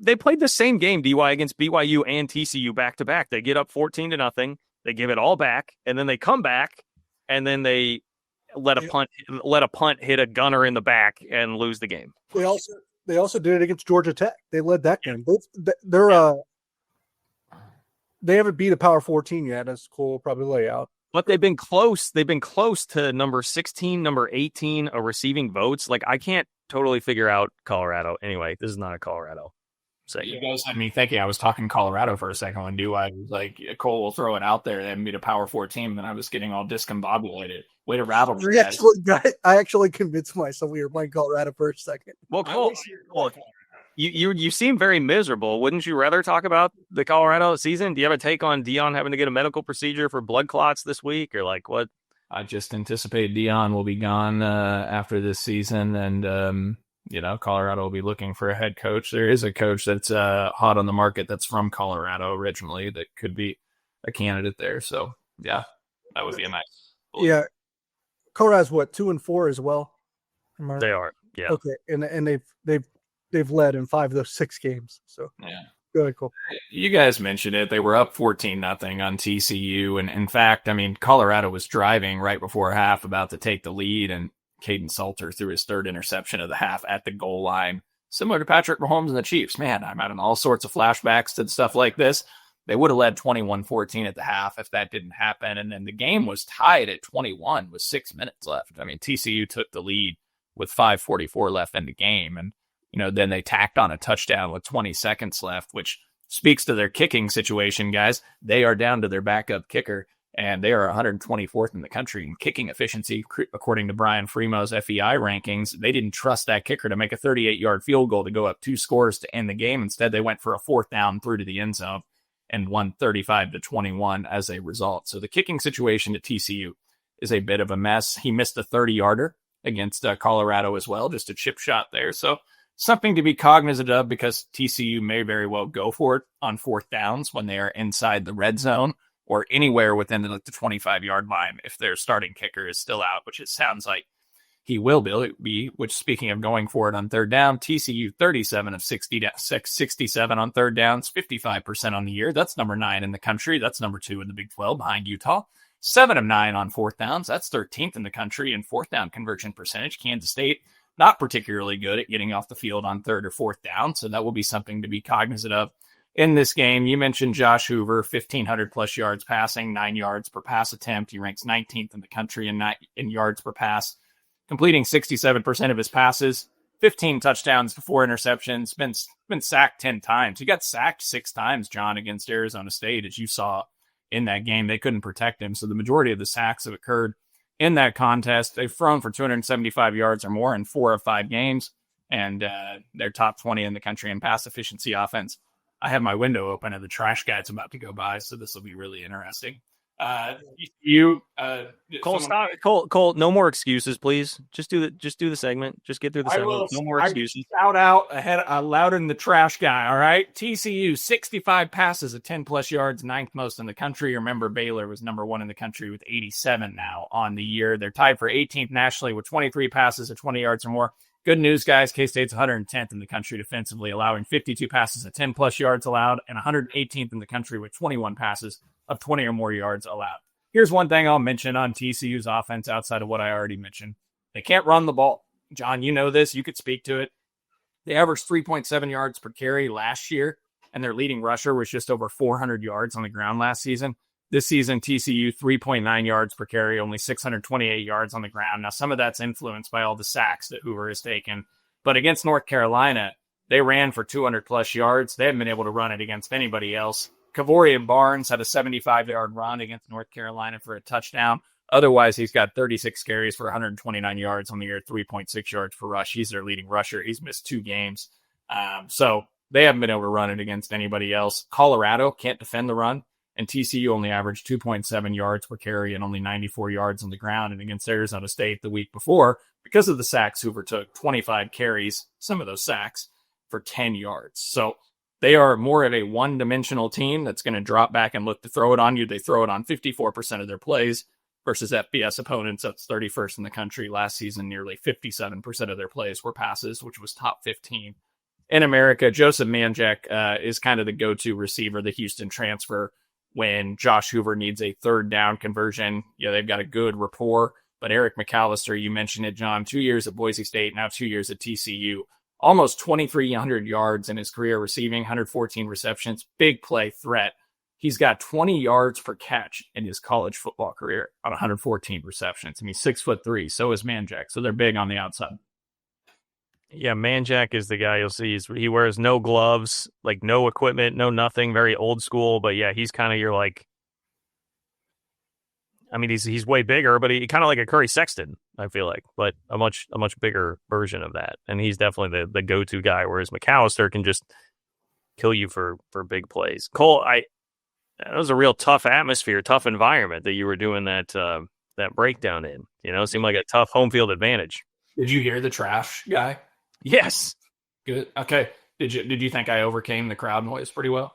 they played the same game, DY, against BYU and TCU back to back. They get up 14-0. They give it all back, and then they come back, and then they let a punt hit a gunner in the back and lose the game. They also did it against Georgia Tech. They led that game. They haven't beat a Power 14 yet, as Cole will probably lay out. But they've been close. They've been close to number 16, number 18 receiving votes. I can't totally figure out Colorado. Anyway, this is not a Colorado. segment. You guys had me thinking I was talking Colorado for a second when I was like, Cole will throw it out there and beat a Power 4 team, and then I was getting all discombobulated. Way to rattle me, guys. I actually convinced myself we were playing Colorado for a second. Well, Cole, you seem very miserable. Wouldn't you rather talk about the Colorado season? Do you have a take on Dion having to get a medical procedure for blood clots this week, or like what? I just anticipate Dion will be gone after this season, and Colorado will be looking for a head coach. There is a coach that's hot on the market that's from Colorado originally that could be a candidate there. So yeah, that would be a nice. Yeah, Colorado's what 2-4 as well. They are. Yeah. Okay, and they've led in 5 of those 6 games. So yeah. Good, cool. You guys mentioned it. They were up 14-0 on TCU. And in fact, I mean, Colorado was driving right before half, about to take the lead. And Caden Salter threw his 3rd interception of the half at the goal line. Similar to Patrick Mahomes and the Chiefs. Man, I'm having all sorts of flashbacks to stuff like this. They would have led 21-14 at the half if that didn't happen. And then the game was tied at 21 with 6 minutes left. I mean, TCU took the lead with 5:44 left in the game. And then they tacked on a touchdown with 20 seconds left, which speaks to their kicking situation, guys. They are down to their backup kicker, and they are 124th in the country in kicking efficiency, according to Brian Fremo's FEI rankings. They didn't trust that kicker to make a 38-yard field goal to go up 2 scores to end the game. Instead, they went for a 4th down through to the end zone and won 35-21 as a result. So the kicking situation at TCU is a bit of a mess. He missed a 30-yarder against Colorado as well, just a chip shot there. So something to be cognizant of, because TCU may very well go for it on 4th downs when they are inside the red zone or anywhere within the 25-yard line if their starting kicker is still out, which it sounds like he will be, which, speaking of going for it on 3rd down, TCU 37 of 67 on 3rd downs, 55% on the year. That's number 9 in the country. That's number 2 in the Big 12 behind Utah. 7 of 9 on 4th downs. That's 13th in the country in 4th down conversion percentage. Kansas State, not particularly good at getting off the field on 3rd or 4th down, so that will be something to be cognizant of in this game. You mentioned Josh Hoover, 1,500 plus yards passing, 9 yards per pass attempt. He ranks 19th in the country in yards per pass, completing 67% of his passes, 15 touchdowns, 4 interceptions, been sacked 10 times. He got sacked 6 times, John, against Arizona State, as you saw in that game. They couldn't protect him, so the majority of the sacks have occurred in that contest. They've thrown for 275 yards or more in 4 of 5 games, and they're top 20 in the country in pass efficiency offense. I have my window open and the trash guy's about to go by, so this will be really interesting. Cole, stop. Cole, no more excuses, please. Just do the segment. Just get through the segment. No more excuses. Shout out louder than the trash guy. All right. TCU 65 passes at 10 plus yards, 9th most in the country. Remember, Baylor was number 1 in the country with 87 now on the year. They're tied for 18th nationally with 23 passes at 20 yards or more. Good news, guys. K-State's 110th in the country defensively, allowing 52 passes at 10 plus yards allowed, and 118th in the country with 21 passes of 20 or more yards allowed. Here's one thing I'll mention on TCU's offense outside of what I already mentioned. They can't run the ball. John, you know this. You could speak to it. They averaged 3.7 yards per carry last year, and their leading rusher was just over 400 yards on the ground last season. This season, TCU 3.9 yards per carry, only 628 yards on the ground. Now, some of that's influenced by all the sacks that Hoover has taken. But against North Carolina, they ran for 200-plus yards. They haven't been able to run it against anybody else. Kavorian Barnes had a 75-yard run against North Carolina for a touchdown. Otherwise, he's got 36 carries for 129 yards on the year, 3.6 yards per rush. He's their leading rusher. He's missed 2 games. So they haven't been able to run it against anybody else. Colorado can't defend the run, and TCU only averaged 2.7 yards per carry and only 94 yards on the ground. And against Arizona State the week before, because of the sacks, Hoover took 25 carries, some of those sacks, for 10 yards. So they are more of a one-dimensional team that's going to drop back and look to throw it on you. They throw it on 54% of their plays versus FBS opponents. That's 31st in the country. Last season, nearly 57% of their plays were passes, which was top 15 in America. Joseph Manbeck is kind of the go-to receiver, the Houston transfer, when Josh Hoover needs a 3rd down conversion. Yeah, they've got a good rapport. But Eric McAllister, you mentioned it, John, 2 years at Boise State, now 2 years at TCU. Almost 2,300 yards in his career receiving, 114 receptions, big play threat. He's got 20 yards per catch in his college football career on 114 receptions. I mean, 6'3", so is Manbeck. So they're big on the outside. Yeah, Manjack is the guy you'll see. He wears no gloves, like no equipment, no nothing, very old school. But yeah, he's kind of your like. I mean, he's way bigger, but he kind of like a Curry Sexton, I feel like, but a much bigger version of that. And he's definitely the go-to guy, whereas McAllister can just kill you for big plays. Cole, that was a real tough atmosphere, tough environment that you were doing that breakdown in. It seemed like a tough home field advantage. Did you hear the trash guy? Yes. Good. Okay. Did you think I overcame the crowd noise pretty well?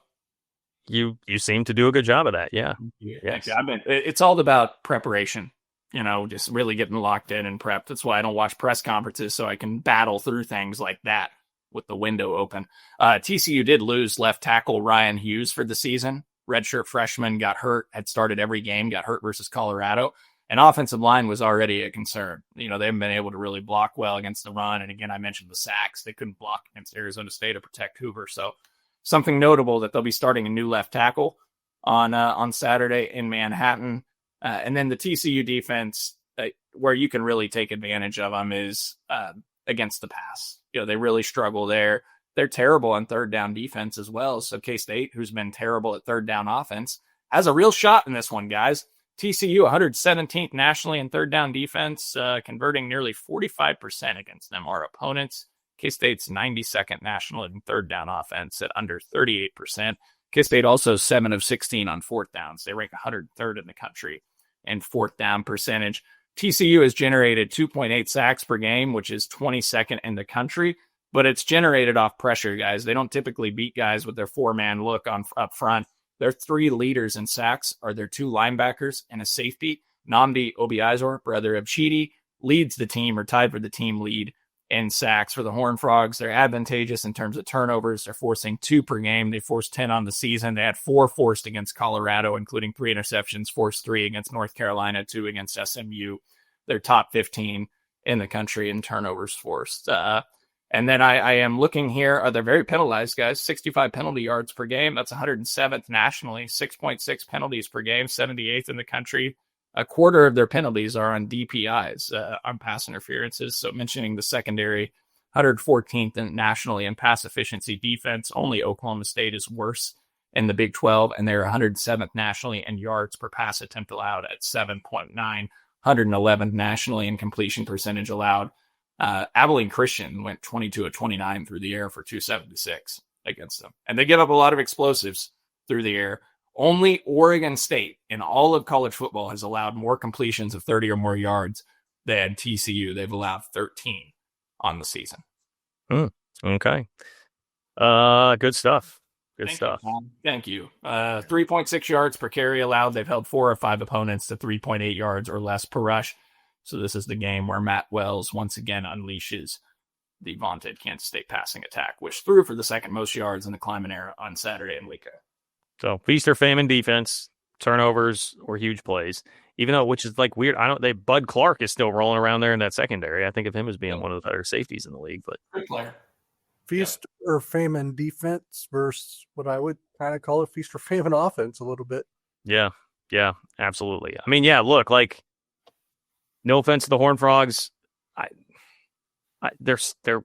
You seem to do a good job of that. Yeah. Yes. It's all about preparation, just really getting locked in and prepped. That's why I don't watch press conferences, so I can battle through things like that with the window open. TCU did lose left tackle Ryan Hughes for the season. Redshirt freshman got hurt, had started every game, got hurt versus Colorado. And offensive line was already a concern. They haven't been able to really block well against the run. And again, I mentioned the sacks. They couldn't block against Arizona State to protect Hoover. So something notable that they'll be starting a new left tackle on Saturday in Manhattan. And then the TCU defense, where you can really take advantage of them, is against the pass. They really struggle there. They're terrible on third down defense as well. So K-State, who's been terrible at third down offense, has a real shot in this one, guys. TCU 117th nationally in third down defense, converting nearly 45% against them, our opponents. K-State's 92nd national in third down offense at under 38%. K-State also 7 of 16 on fourth downs. They rank 103rd in the country in fourth down percentage. TCU has generated 2.8 sacks per game, which is 22nd in the country, but it's generated off pressure, guys. They don't typically beat guys with their four-man look up front. Their three leaders in sacks are their two linebackers and a safety. Nnamdi Obiazor, brother of Chidi, leads the team or tied for the team lead in sacks. For the Horned Frogs, they're advantageous in terms of turnovers. They're forcing 2 per game. They forced 10 on the season. They had 4 forced against Colorado, including 3 interceptions, forced 3 against North Carolina, 2 against SMU. They're top 15 in the country in turnovers forced. And then I am looking here. They're very penalized, guys. 65 penalty yards per game. That's 107th nationally. 6.6 penalties per game. 78th in the country. A quarter of their penalties are on DPIs, on pass interferences. So mentioning the secondary, 114th nationally in pass efficiency defense. Only Oklahoma State is worse in the Big 12, and they're 107th nationally in yards per pass attempt allowed at 7.9. 111th nationally in completion percentage allowed. Abilene Christian went 22 of 29 through the air for 276 against them. And they give up a lot of explosives through the air. Only Oregon State in all of college football has allowed more completions of 30 or more yards than TCU. They've allowed 13 on the season. Okay. Good stuff. Thank you. 3.6 yards per carry allowed. They've held 4 or 5 opponents to 3.8 yards or less per rush. So this is the game where Matt Wells once again unleashes the vaunted Kansas State passing attack, which threw for the second most yards in the Kleiman era on Saturday in Waco. So feast or famine defense, turnovers or huge plays. Even though, which is like weird, Bud Clark is still rolling around there in that secondary. I think of him as being one of the better safeties in the league. But great player. Feast or famine defense versus what I would kind of call a feast or famine offense a little bit. Yeah, absolutely. I mean, look, like, no offense to the Horned Frogs, they're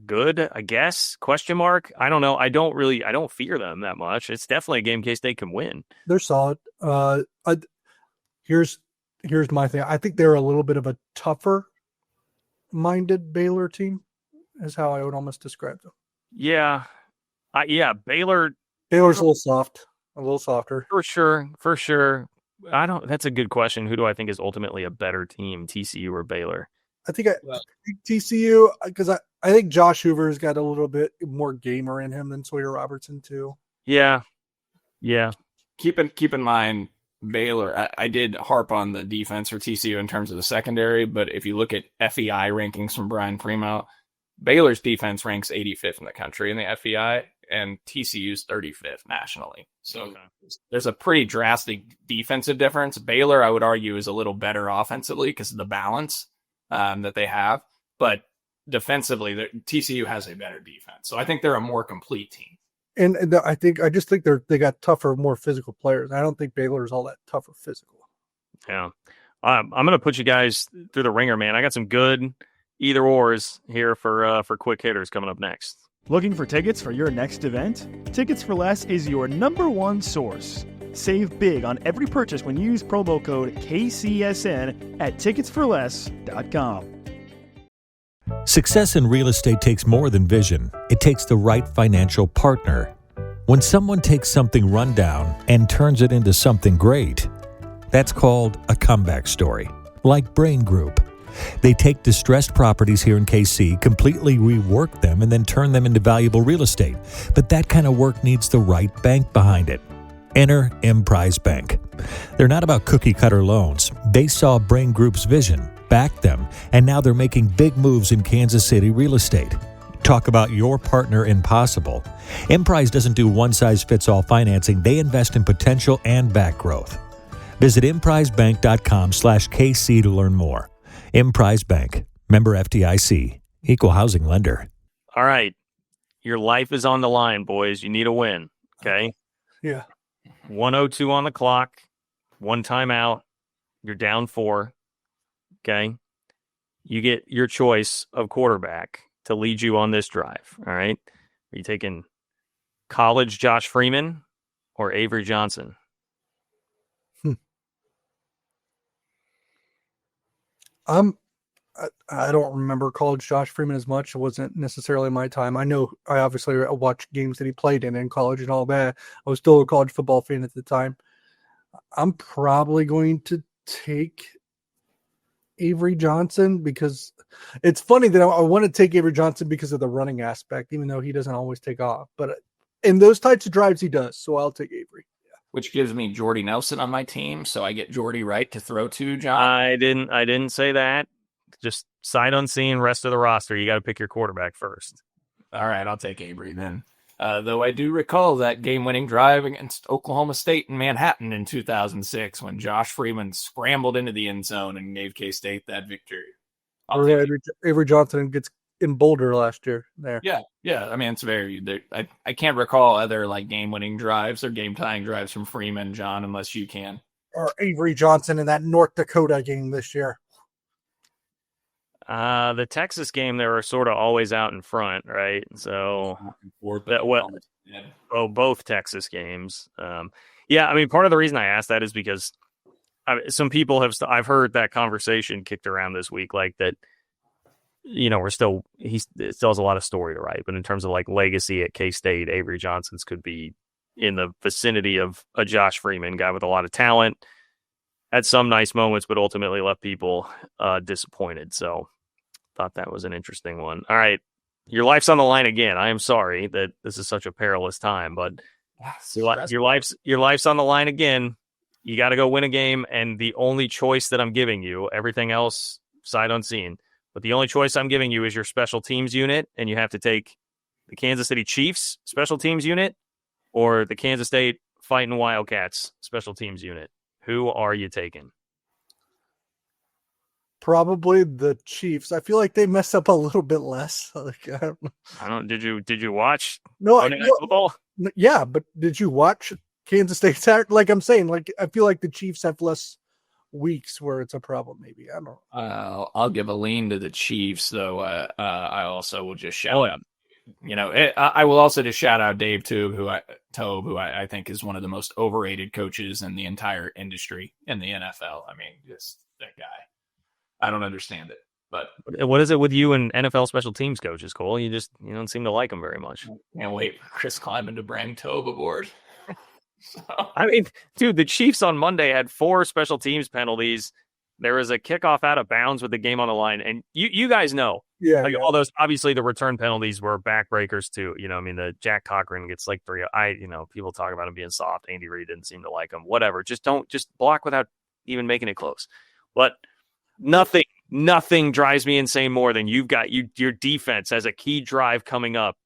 good, I guess. Question mark. I don't know. I don't fear them that much. It's definitely a game K-State can win. They're solid. Here's my thing. I think they're a little bit of a tougher minded Baylor team, is how I would almost describe them. Yeah. Baylor's a little soft, a little softer. For sure. That's a good question. Who do I think is ultimately a better team, TCU or Baylor? I think TCU, because I think Josh Hoover's got a little bit more gamer in him than Sawyer Robertson too. Yeah. Keep in mind, Baylor, I did harp on the defense for TCU in terms of the secondary, but if you look at FEI rankings from Brian Primo, Baylor's defense ranks 85th in the country in the FEI, and TCU's 35th nationally. So there's a pretty drastic defensive difference. Baylor, I would argue, is a little better offensively because of the balance that they have. But defensively, TCU has a better defense. So I think they're a more complete team. And I just think they got tougher, more physical players. I don't think Baylor is all that tough or physical. Yeah. I'm going to put you guys through the ringer, man. I got some good either ors here for quick hitters coming up next. Looking for tickets for your next event? Tickets for Less is your #1 source. Save big on every purchase when you use promo code KCSN at ticketsforless.com. Success in real estate takes more than vision. It takes the right financial partner. When someone takes something rundown and turns it into something great, that's called a comeback story, like Brain Group. They take distressed properties here in KC, completely rework them, and then turn them into valuable real estate. But that kind of work needs the right bank behind it. Enter Emprise Bank. They're not about cookie-cutter loans. They saw Brain Group's vision, backed them, and now they're making big moves in Kansas City real estate. Talk about your partner in possible. Emprise doesn't do one-size-fits-all financing. They invest in potential and back growth. Visit emprisebank.com/KC to learn more. Emprise Bank, member FDIC, equal housing lender. All right. Your life is on the line, boys. You need a win. Okay. Yeah. 1:02 on the clock, one timeout. You're down 4. Okay. You get your choice of quarterback to lead you on this drive. All right. Are you taking college Josh Freeman or Avery Johnson? I don't remember college Josh Freeman as much. It wasn't necessarily my time. I know I obviously watched games that he played in college and all that. I was still a college football fan at the time. I'm probably going to take Avery Johnson because it's funny that I want to take Avery Johnson because of the running aspect, even though he doesn't always take off. But in those types of drives, he does. So I'll take Avery. Which gives me Jordy Nelson on my team, so I get Jordy right to throw to, John. I didn't say that. Just sight unseen, rest of the roster. You got to pick your quarterback first. All right, I'll take Avery then. Though I do recall that game-winning drive against Oklahoma State in Manhattan in 2006 when Josh Freeman scrambled into the end zone and gave K-State that victory. Avery Johnson gets in Boulder last year there. Yeah. I mean, it's very. I can't recall other like game-winning drives or game-tying drives from Freeman, John, unless you can. Or Avery Johnson in that North Dakota game this year. The Texas game, they were sort of always out in front, right? So both Texas games. Yeah, I mean, part of the reason I asked that is because some people I've heard that conversation kicked around this week, like that. You know, he still has a lot of story to write, but in terms of like legacy at K-State, Avery Johnson's could be in the vicinity of a Josh Freeman, guy with a lot of talent, had some nice moments, but ultimately left people disappointed. So thought that was an interesting one. All right. Your life's on the line again. I am sorry that this is such a perilous time, but your life's on the line again. You got to go win a game. And the only choice that I'm giving you, everything else sight unseen, but the only choice I'm giving you is your special teams unit. And you have to take the Kansas City Chiefs special teams unit or the Kansas State Fighting Wildcats special teams unit. Who are you taking? Probably the Chiefs. I feel like they mess up a little bit less. Like, I don't. Did you watch? No, football? Yeah, but did you watch Kansas State? Like I'm saying, like I feel like the Chiefs have less weeks where it's a problem. Maybe I don't know. I'll give a lean to the Chiefs, though. I also will just shout out. You know, I will also just shout out Dave Toub, who I think is one of the most overrated coaches in the entire industry in the NFL. I mean, just that guy. I don't understand it. But what is it with you and NFL special teams coaches, Cole? You don't seem to like them very much. Can't wait for Chris Kleiman to bring Toub aboard. I mean, dude, the Chiefs on Monday had 4 special teams penalties. There was a kickoff out of bounds with the game on the line, and you guys know, all those. Obviously, the return penalties were backbreakers too. You know, I mean, the Jack Cochran gets like 3. People talk about him being soft. Andy Reid didn't seem to like him. Whatever, just block without even making it close. But nothing drives me insane more than you've got your defense has a key drive coming up,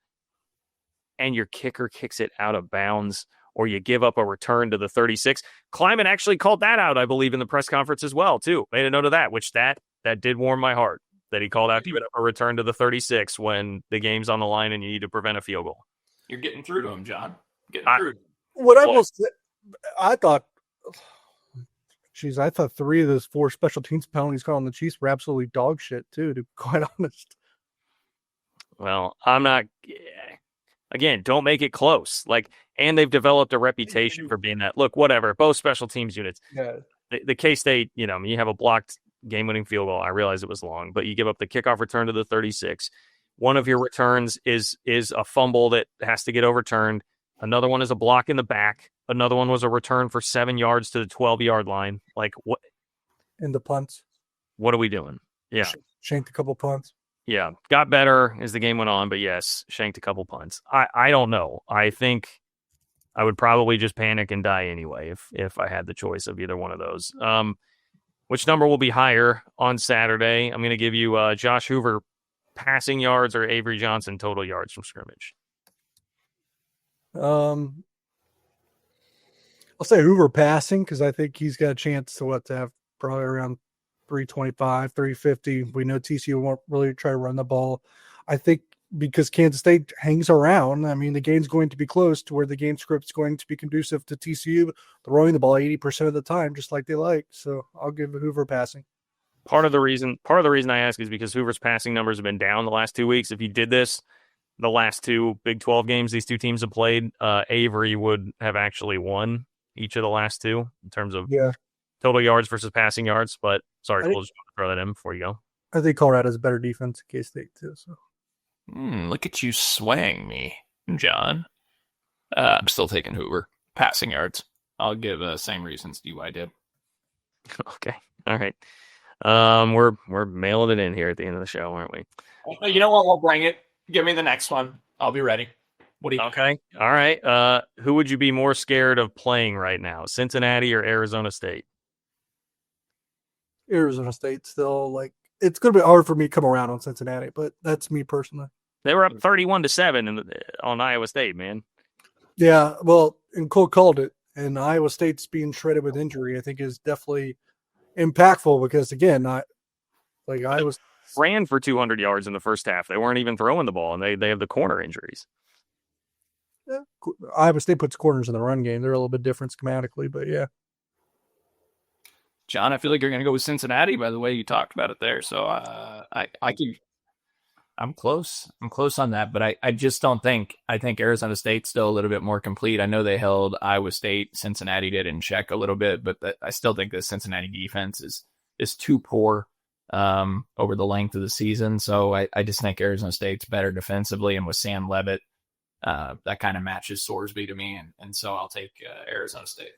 and your kicker kicks it out of bounds. Or you give up a return to the 36. Kleiman actually called that out, I believe, in the press conference as well, too. Made a note of that, which that did warm my heart, that he called out giving up a return to the 36 when the game's on the line and you need to prevent a field goal. You're getting through to him, John. What I will say, I thought Jeez, I thought 3 of those 4 special teams penalties called on the Chiefs were absolutely dog shit too, to be quite honest. Well, I'm not. Again, don't make it close. And they've developed a reputation for being that. Look, whatever. Both special teams units. Yeah. The K-State, you have a blocked game-winning field goal. I realize it was long, but you give up the kickoff return to the 36. One of your returns is a fumble that has to get overturned. Another one is a block in the back. Another one was a return for 7 yards to the 12-yard line. What? In the punts. What are we doing? Yeah. Shanked a couple punts. Yeah. Got better as the game went on, but yes, shanked a couple punts. I don't know. I think I would probably just panic and die anyway if I had the choice of either one of those. Which number will be higher on Saturday? I'm going to give you Josh Hoover passing yards or Avery Johnson total yards from scrimmage. I'll say Hoover passing because I think he's got a chance to have probably around 325, 350. We know TCU won't really try to run the ball. I think because Kansas State hangs around, I mean, the game's going to be close to where the game script's going to be conducive to TCU throwing the ball 80% of the time, just like they like. So I'll give Hoover passing. Part of the reason I ask is because Hoover's passing numbers have been down the last 2 weeks. If you did this, the last 2 Big 12 games these two teams have played, Avery would have actually won each of the last 2 in terms of total yards versus passing yards. But sorry, we'll just throw that in before you go. I think Colorado's a better defense than K-State too. So. Look at you swaying me, John. I'm still taking Hoover. Passing yards. I'll give same reasons DY did. Okay. All right. We're mailing it in here at the end of the show, aren't we? You know what? We'll bring it. Give me the next one. I'll be ready. What do you? Okay. All right. Who would you be more scared of playing right now, Cincinnati or Arizona State? Arizona State still it's going to be hard for me to come around on Cincinnati, but that's me personally. They were up 31-7 on Iowa State, man. Yeah, well, and Cole called it, and Iowa State's being shredded with injury, I think is definitely impactful because, again, Iowa ran for 200 yards in the first half. They weren't even throwing the ball, and they have the corner injuries. Yeah, Iowa State puts corners in the run game. They're a little bit different schematically, but yeah. John, I feel like you're going to go with Cincinnati by the way you talked about it there. So I'm close. I'm close on that, but I just don't think. I think Arizona State's still a little bit more complete. I know they held Iowa State, Cincinnati did in check a little bit, but I still think the Cincinnati defense is too poor over the length of the season. So I just think Arizona State's better defensively, and with Sam Levitt, that kind of matches Sorsby to me, and so I'll take Arizona State.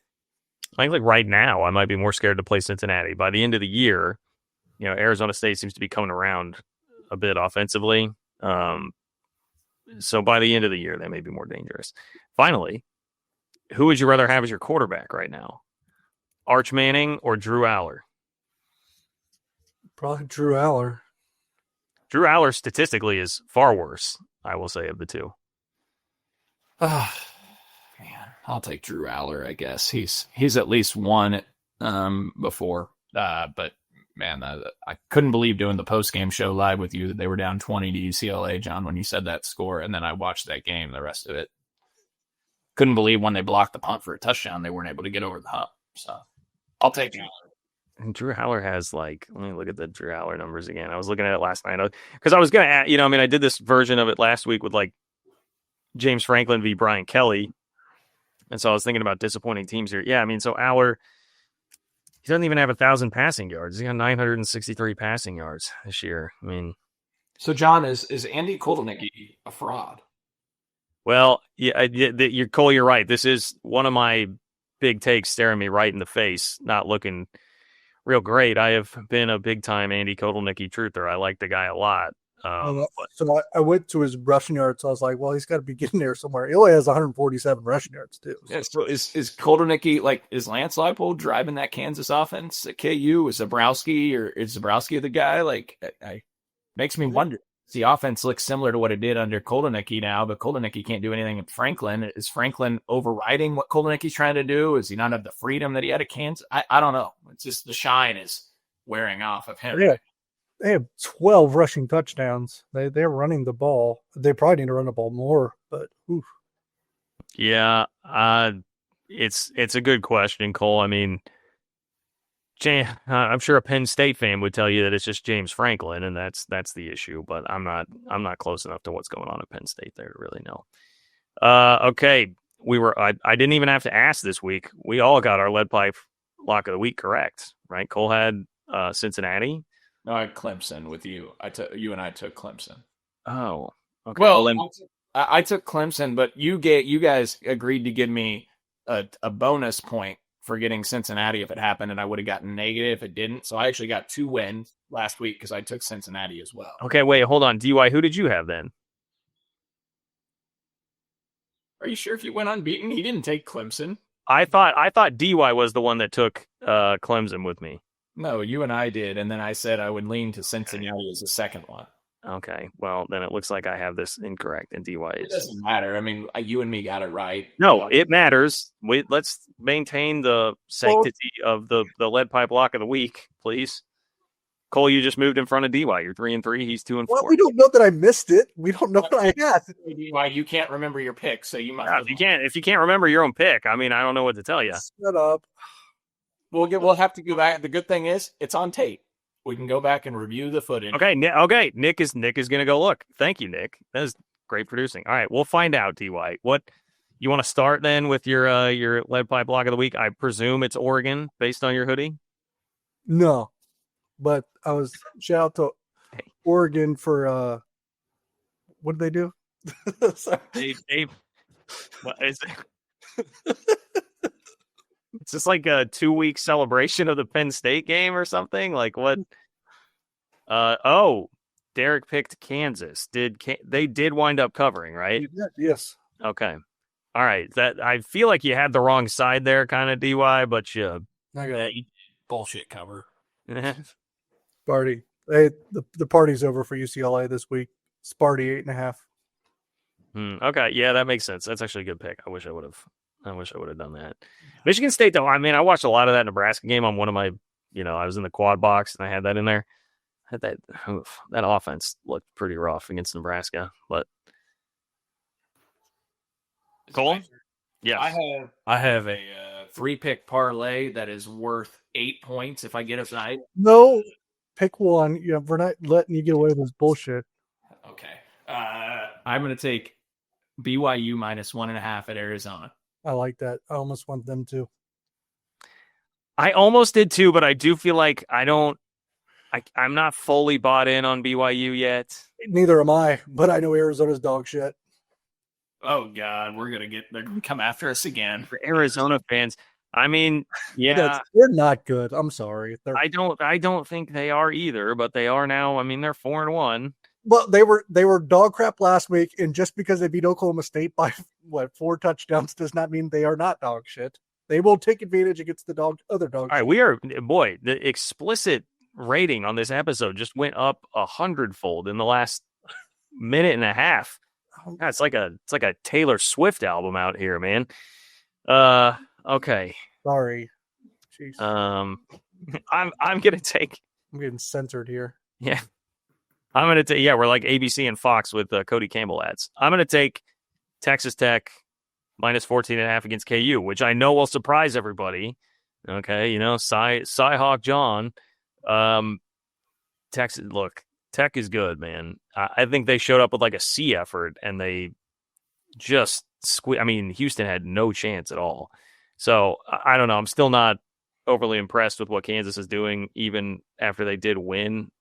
I think right now I might be more scared to play Cincinnati. By the end of the year, Arizona State seems to be coming around a bit offensively. So by the end of the year, they may be more dangerous. Finally, who would you rather have as your quarterback right now? Arch Manning or Drew Aller? Probably Drew Aller. Drew Aller statistically is far worse, I will say, of the two. Man, I'll take Drew Aller, I guess. He's at least won before. But man, I couldn't believe doing the post-game show live with you that they were down 20 to UCLA, John, when you said that score. And then I watched that game, the rest of it. Couldn't believe when they blocked the punt for a touchdown, they weren't able to get over the hump. So I'll take Aller. And Drew Aller has let me look at the Drew Aller numbers again. I was looking at it last night because I was going to, I did this version of it last week with James Franklin v. Brian Kelly. And so I was thinking about disappointing teams here. Yeah, so Aller, he doesn't even have 1,000 passing yards. He's got 963 passing yards this year. So John, is Andy Kotelnicki a fraud? Well, yeah, Cole, you're right. This is one of my big takes staring me right in the face, not looking real great. I have been a big time Andy Kotelnicki truther. I like the guy a lot. So I went to his rushing yards. So I was like, well, he's got to be getting there somewhere. He only has 147 rushing yards too. So. Yeah, so is Kotelnicki is Lance Leipold driving that Kansas offense at KU? Is Zabrowski the guy? Makes me wonder. The offense looks similar to what it did under Kotelnicki now, but Kotelnicki can't do anything with Franklin. Is Franklin overriding what Kotelnicki's trying to do? Does he not have the freedom that he had at Kansas? I don't know. It's just the shine is wearing off of him. Yeah. They have 12 rushing touchdowns. They're running the ball. They probably need to run the ball more, but oof. Yeah, it's a good question, Cole. I'm sure a Penn State fan would tell you that it's just James Franklin, and that's the issue. But I'm not close enough to what's going on at Penn State there to really know. Okay, I didn't even have to ask this week. We all got our lead pipe lock of the week correct, right? Cole had Cincinnati. No, I had Clemson with you. You and I took Clemson. Oh, okay. Well, then, I took Clemson, but you guys agreed to give me a bonus point for getting Cincinnati if it happened, and I would have gotten negative if it didn't. So I actually got 2 wins last week because I took Cincinnati as well. Okay, wait, hold on. DY, who did you have then? Are you sure if you went unbeaten, he didn't take Clemson? I thought DY was the one that took Clemson with me. No, you and I did, and then I said I would lean to Cincinnati as the second one. Okay, well, then it looks like I have this incorrect, and DY It is... doesn't matter. I mean, you and me got it right. No, it matters. Let's maintain the sanctity of the lead pipe lock of the week, please. Cole, you just moved in front of DY. You're 3-3. He's 2-4. Well, we don't know that I missed it. We don't know what I had. DY, you can't remember your pick, so you might. If you can't remember your own pick, I mean, I don't know what to tell you. Shut up. We'll have to go back. The good thing is, it's on tape. We can go back and review the footage. Okay. Nick is gonna go look. Thank you, Nick. That is great producing. All right, we'll find out. DY, what you want to start then with your lead pipe block of the week? I presume it's Oregon based on your hoodie. No, but I was shout out to Oregon for what did they do? They what is it? It's just like a 2-week celebration of the Penn State game or something. Like what? Derek picked Kansas. They did wind up covering, right? Yes. Okay. All right. That I feel like you had the wrong side there, kind of DY, but you bullshit cover. Sparty. Hey, the party's over for UCLA this week. Sparty 8.5. Okay. Yeah, that makes sense. That's actually a good pick. I wish I would have done that. Michigan State, though, I mean, I watched a lot of that Nebraska game on one of my, I was in the quad box and I had that in there. That offense looked pretty rough against Nebraska, but Cole? Yeah. I have a 3-pick parlay that is worth 8 points if I get it right. No, pick one. We're not letting you get away with this bullshit. Okay. I'm going to take BYU -1.5 at Arizona. I like that. I almost want them to. I almost did too, but I do feel like I'm not fully bought in on BYU yet. Neither am I, but I know Arizona's dog shit. Oh God, they're gonna come after us again. For Arizona fans, I mean, yeah, they're not good. I'm sorry. I don't think they are either, but they are now. I mean, they're 4-1. Well, they were dog crap last week, and just because they beat Oklahoma State by 4 touchdowns does not mean they are not dog shit. They will take advantage against the other dogs. All right, the explicit rating on this episode just went up 100-fold in the last minute and a half. God, it's like a Taylor Swift album out here, man. Okay. Sorry. Jeez. I'm gonna take. I'm getting censored here. Yeah. I'm going to take, we're like ABC and Fox with Cody Campbell ads. I'm going to take Texas Tech -14.5 against KU, which I know will surprise everybody. Okay, Cy-Hawk John. Texas, look, Tech is good, man. I think they showed up with like a C effort, and they just Houston had no chance at all. So, I don't know. I'm still not overly impressed with what Kansas is doing, even after they did win.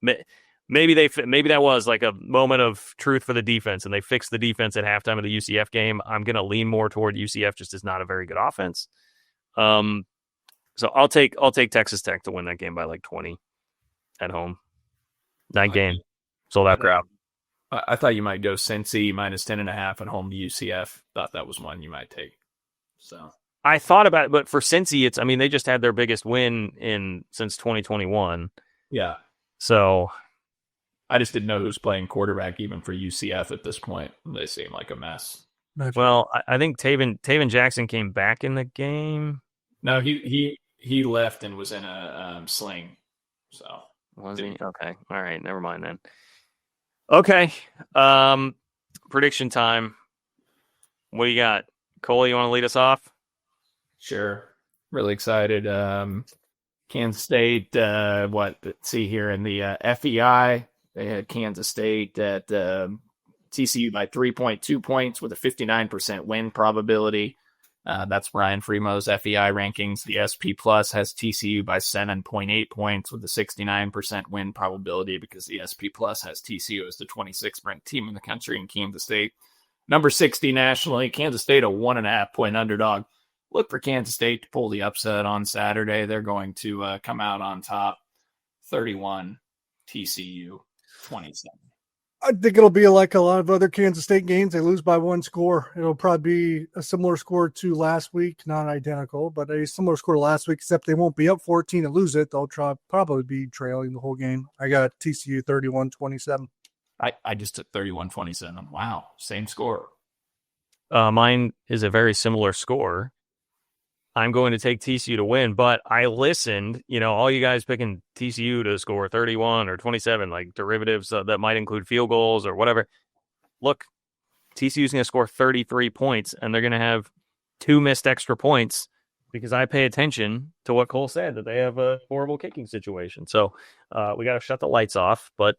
Maybe that was like a moment of truth for the defense, and they fixed the defense at halftime of the UCF game. I'm going to lean more toward UCF just as not a very good offense. So I'll take Texas Tech to win that game by like 20 at home. That game sold out crowd. I thought you might go Cincy -10.5 at home to UCF. Thought that was one you might take. So I thought about it, but for Cincy, they just had their biggest win since 2021. Yeah. So I just didn't know who was playing quarterback even for UCF at this point. They seem like a mess. Well, I think Taven Jackson came back in the game. No, he left and was in a sling. So was he? Okay. All right. Never mind then. Okay. Prediction time. What do you got? Cole, you want to lead us off? Sure. Really excited. Kansas State, let's see here in the FEI, they had Kansas State at TCU by 3.2 points with a 59% win probability. That's Brian Fremo's FEI rankings. The SP Plus has TCU by 7.8 points with a 69% win probability because the SP Plus has TCU as the 26th ranked team in the country in Kansas State. Number 60 nationally, Kansas State a 1.5 point underdog. Look for Kansas State to pull the upset on Saturday. They're going to come out on top 31, TCU 27. I think it'll be like a lot of other Kansas State games. They lose by one score. It'll probably be a similar score to last week, not identical, but a similar score to last week, except they won't be up 14 and lose it. They'll probably be trailing the whole game. I got TCU 31-27. I just took 31-27. Wow, same score. Mine is a very similar score. I'm going to take TCU to win, but I listened, all you guys picking TCU to score 31 or 27, like derivatives that might include field goals or whatever. Look, TCU's going to score 33 points, and they're going to have 2 missed extra points because I pay attention to what Cole said, that they have a horrible kicking situation. So we got to shut the lights off, but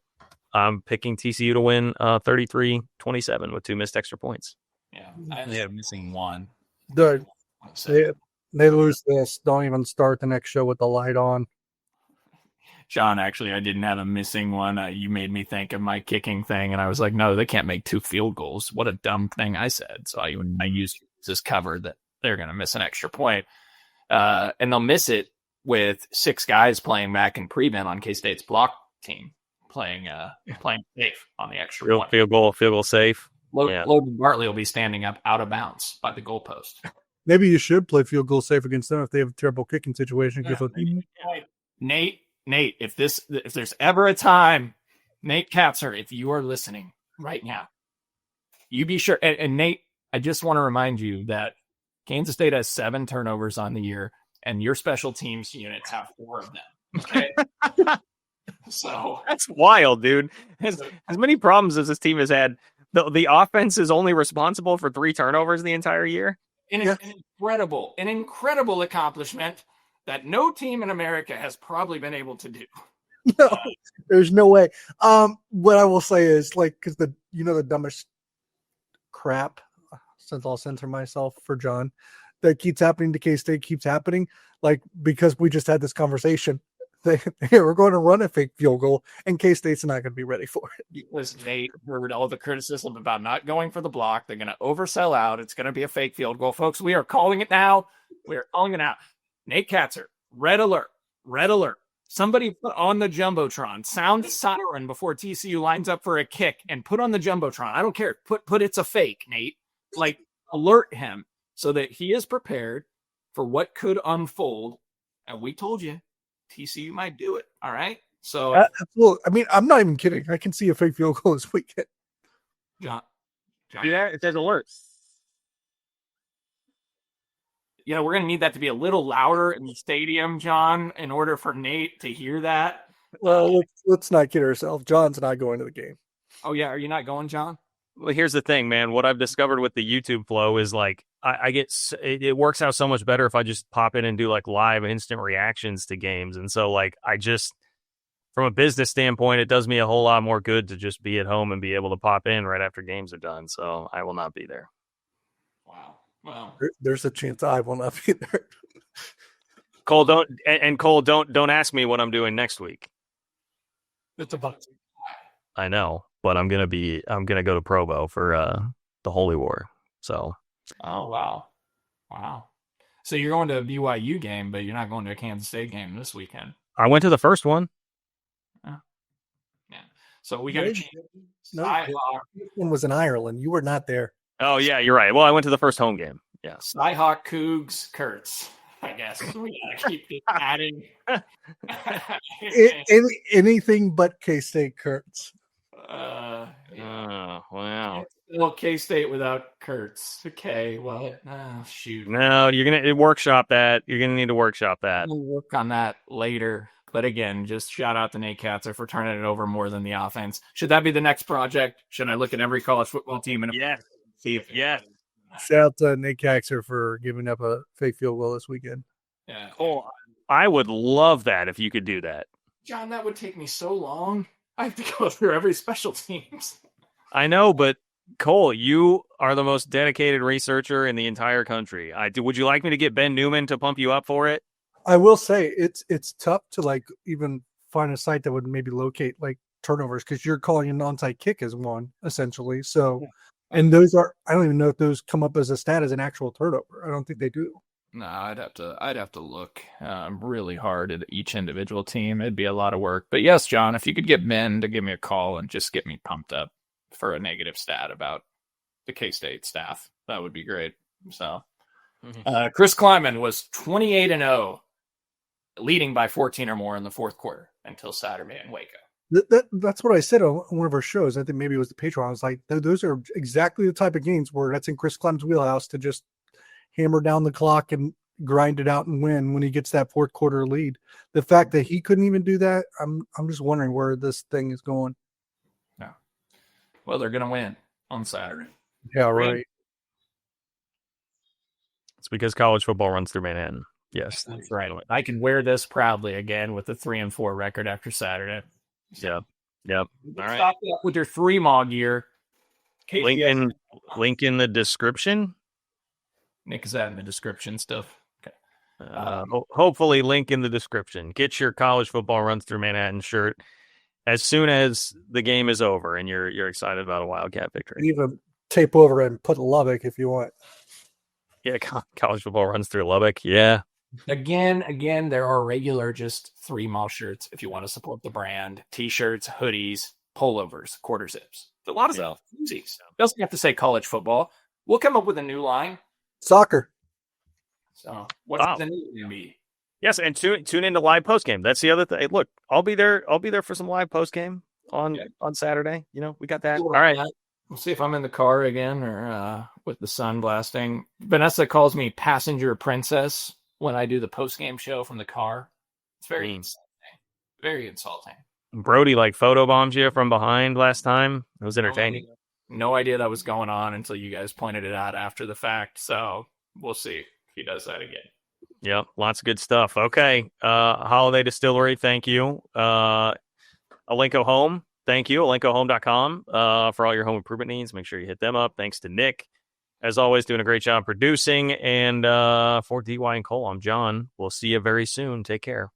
I'm picking TCU to win 33-27 with 2 missed extra points. Yeah, I only have missing one. They lose this. Don't even start the next show with the light on. John, actually, I didn't have a missing one. You made me think of my kicking thing, and I was like, no, they can't make 2 field goals. What a dumb thing I said. So I used this cover that they're going to miss an extra point. And they'll miss it with 6 guys playing back in prevent on K-State's block team, playing safe on the extra point. Field goal safe. Logan Bartley will be standing up out of bounds by the goalpost. Maybe you should play field goal safe against them if they have a terrible kicking situation. Nate, if there's ever a time, Nate Katzer, if you are listening right now, you be sure. And Nate, I just want to remind you that Kansas State has 7 turnovers on the year, and your special teams units have 4 of them. Okay. So that's wild, dude. As many problems as this team has had, the offense is only responsible for 3 turnovers the entire year. An incredible accomplishment that no team in America has probably been able to do. No, there's no way. What I will say is, because the dumbest crap, since I'll censor myself for John, that keeps happening to K-State keeps happening, because we just had this conversation. We're going to run a fake field goal, and K-State's not going to be ready for it. Listen, Nate heard all the criticism about not going for the block. They're going to oversell out. It's going to be a fake field goal. Folks, we are calling it now. We are calling it out. Nate Katzer, red alert. Somebody put on the Jumbotron, sound siren before TCU lines up for a kick, and put on the Jumbotron. I don't care. Put it's a fake, Nate. Alert him so that he is prepared for what could unfold. And we told you, TCU might do it. All right. So absolutely. I mean, I'm not even kidding. I can see a fake field goal this weekend. John. Yeah, it says alert. We're going to need that to be a little louder in the stadium, John, in order for Nate to hear that. Well, let's not kid ourselves. John's not going to the game. Oh yeah, are you not going, John? Well, here's the thing, man. What I've discovered with the YouTube flow is I get it works out so much better if I just pop in and do live instant reactions to games. And so I just, from a business standpoint, it does me a whole lot more good to just be at home and be able to pop in right after games are done. So I will not be there. Wow. Well, there's a chance I will not be there. Cole, don't ask me what I'm doing next week. It's about. I know, but I'm gonna go to Provo for the Holy War. So. Oh wow. So you're going to a BYU game, but you're not going to a Kansas State game this weekend. I went to the first one. Yeah. So we got to change. No, this one was in Ireland. You were not there. Oh yeah, you're right. Well, I went to the first home game. Yeah. Cyhawk, Cougs, Kurtz. I guess we gotta keep adding anything but K-State Kurtz. Yeah. Oh wow. Well, K-State without Kurtz. Okay, well, shoot. No, you're gonna workshop that. You're gonna need to workshop that. We'll work on that later. But again, just shout out to Nate Katzer for turning it over more than the offense. Should that be the next project? Should I look at every college football team and see if Shout out to Nate Katzer for giving up a fake field goal this weekend. Yeah. Cool. I would love that if you could do that. John, that would take me so long. I have to go through every special teams. I know, but Cole, you are the most dedicated researcher in the entire country. Would you like me to get Ben Newman to pump you up for it? I will say it's tough to like even find a site that would maybe locate like turnovers because you're calling an onside kick as one essentially. So, and those are I don't even know if those come up as a stat as an actual turnover. I don't think they do. No, I'd have to look really hard at each individual team. It'd be a lot of work. But yes, John, if you could get Ben to give me a call and just get me pumped up for a negative stat about the K-State staff, that would be great. So, Chris Kleiman was 28-0, leading by 14 or more in the fourth quarter until Saturday in Waco. That's what I said on one of our shows. I think maybe it was the Patreon. I was like, those are exactly the type of games where that's in Chris Kleiman's wheelhouse to just hammer down the clock and grind it out and win when he gets that fourth quarter lead. The fact that he couldn't even do that, I'm just wondering where this thing is going. Yeah. Well, they're going to win on Saturday. Yeah, right. It's because college football runs through Manhattan. Yes, that's right. I can wear this proudly again with a 3-4 record after Saturday. Yeah. Yep. All right. Stop that with your 3-ma gear. Link in the description. Nick, is that in the description stuff? Okay. Hopefully, link in the description. Get your college football runs through Manhattan shirt as soon as the game is over and you're excited about a Wildcat victory. Even tape over and put Lubbock if you want. Yeah, college football runs through Lubbock. Yeah. Again, there are regular just 3-ma shirts if you want to support the brand. T-shirts, hoodies, pullovers, quarter zips. A lot of stuff. Doesn't have to say college football. We'll come up with a new line. Soccer. So what's the new going to be? Yes, and tune into live postgame. That's the other thing. Hey, look, I'll be there for some live postgame on Saturday. You know, we got that. All right. We'll see if I'm in the car again or with the sun blasting. Vanessa calls me passenger princess when I do the postgame show from the car. It's very insulting. Very insulting. Brody photobombed you from behind last time. It was entertaining. No idea that was going on until you guys pointed it out after the fact. So we'll see if he does that again. Yep, lots of good stuff. Okay, Holiday Distillery, thank you. Alenko Home, thank you. AlenkoHome.com for all your home improvement needs. Make sure you hit them up. Thanks to Nick, as always, doing a great job producing. And for DY and Cole, I'm John. We'll see you very soon. Take care.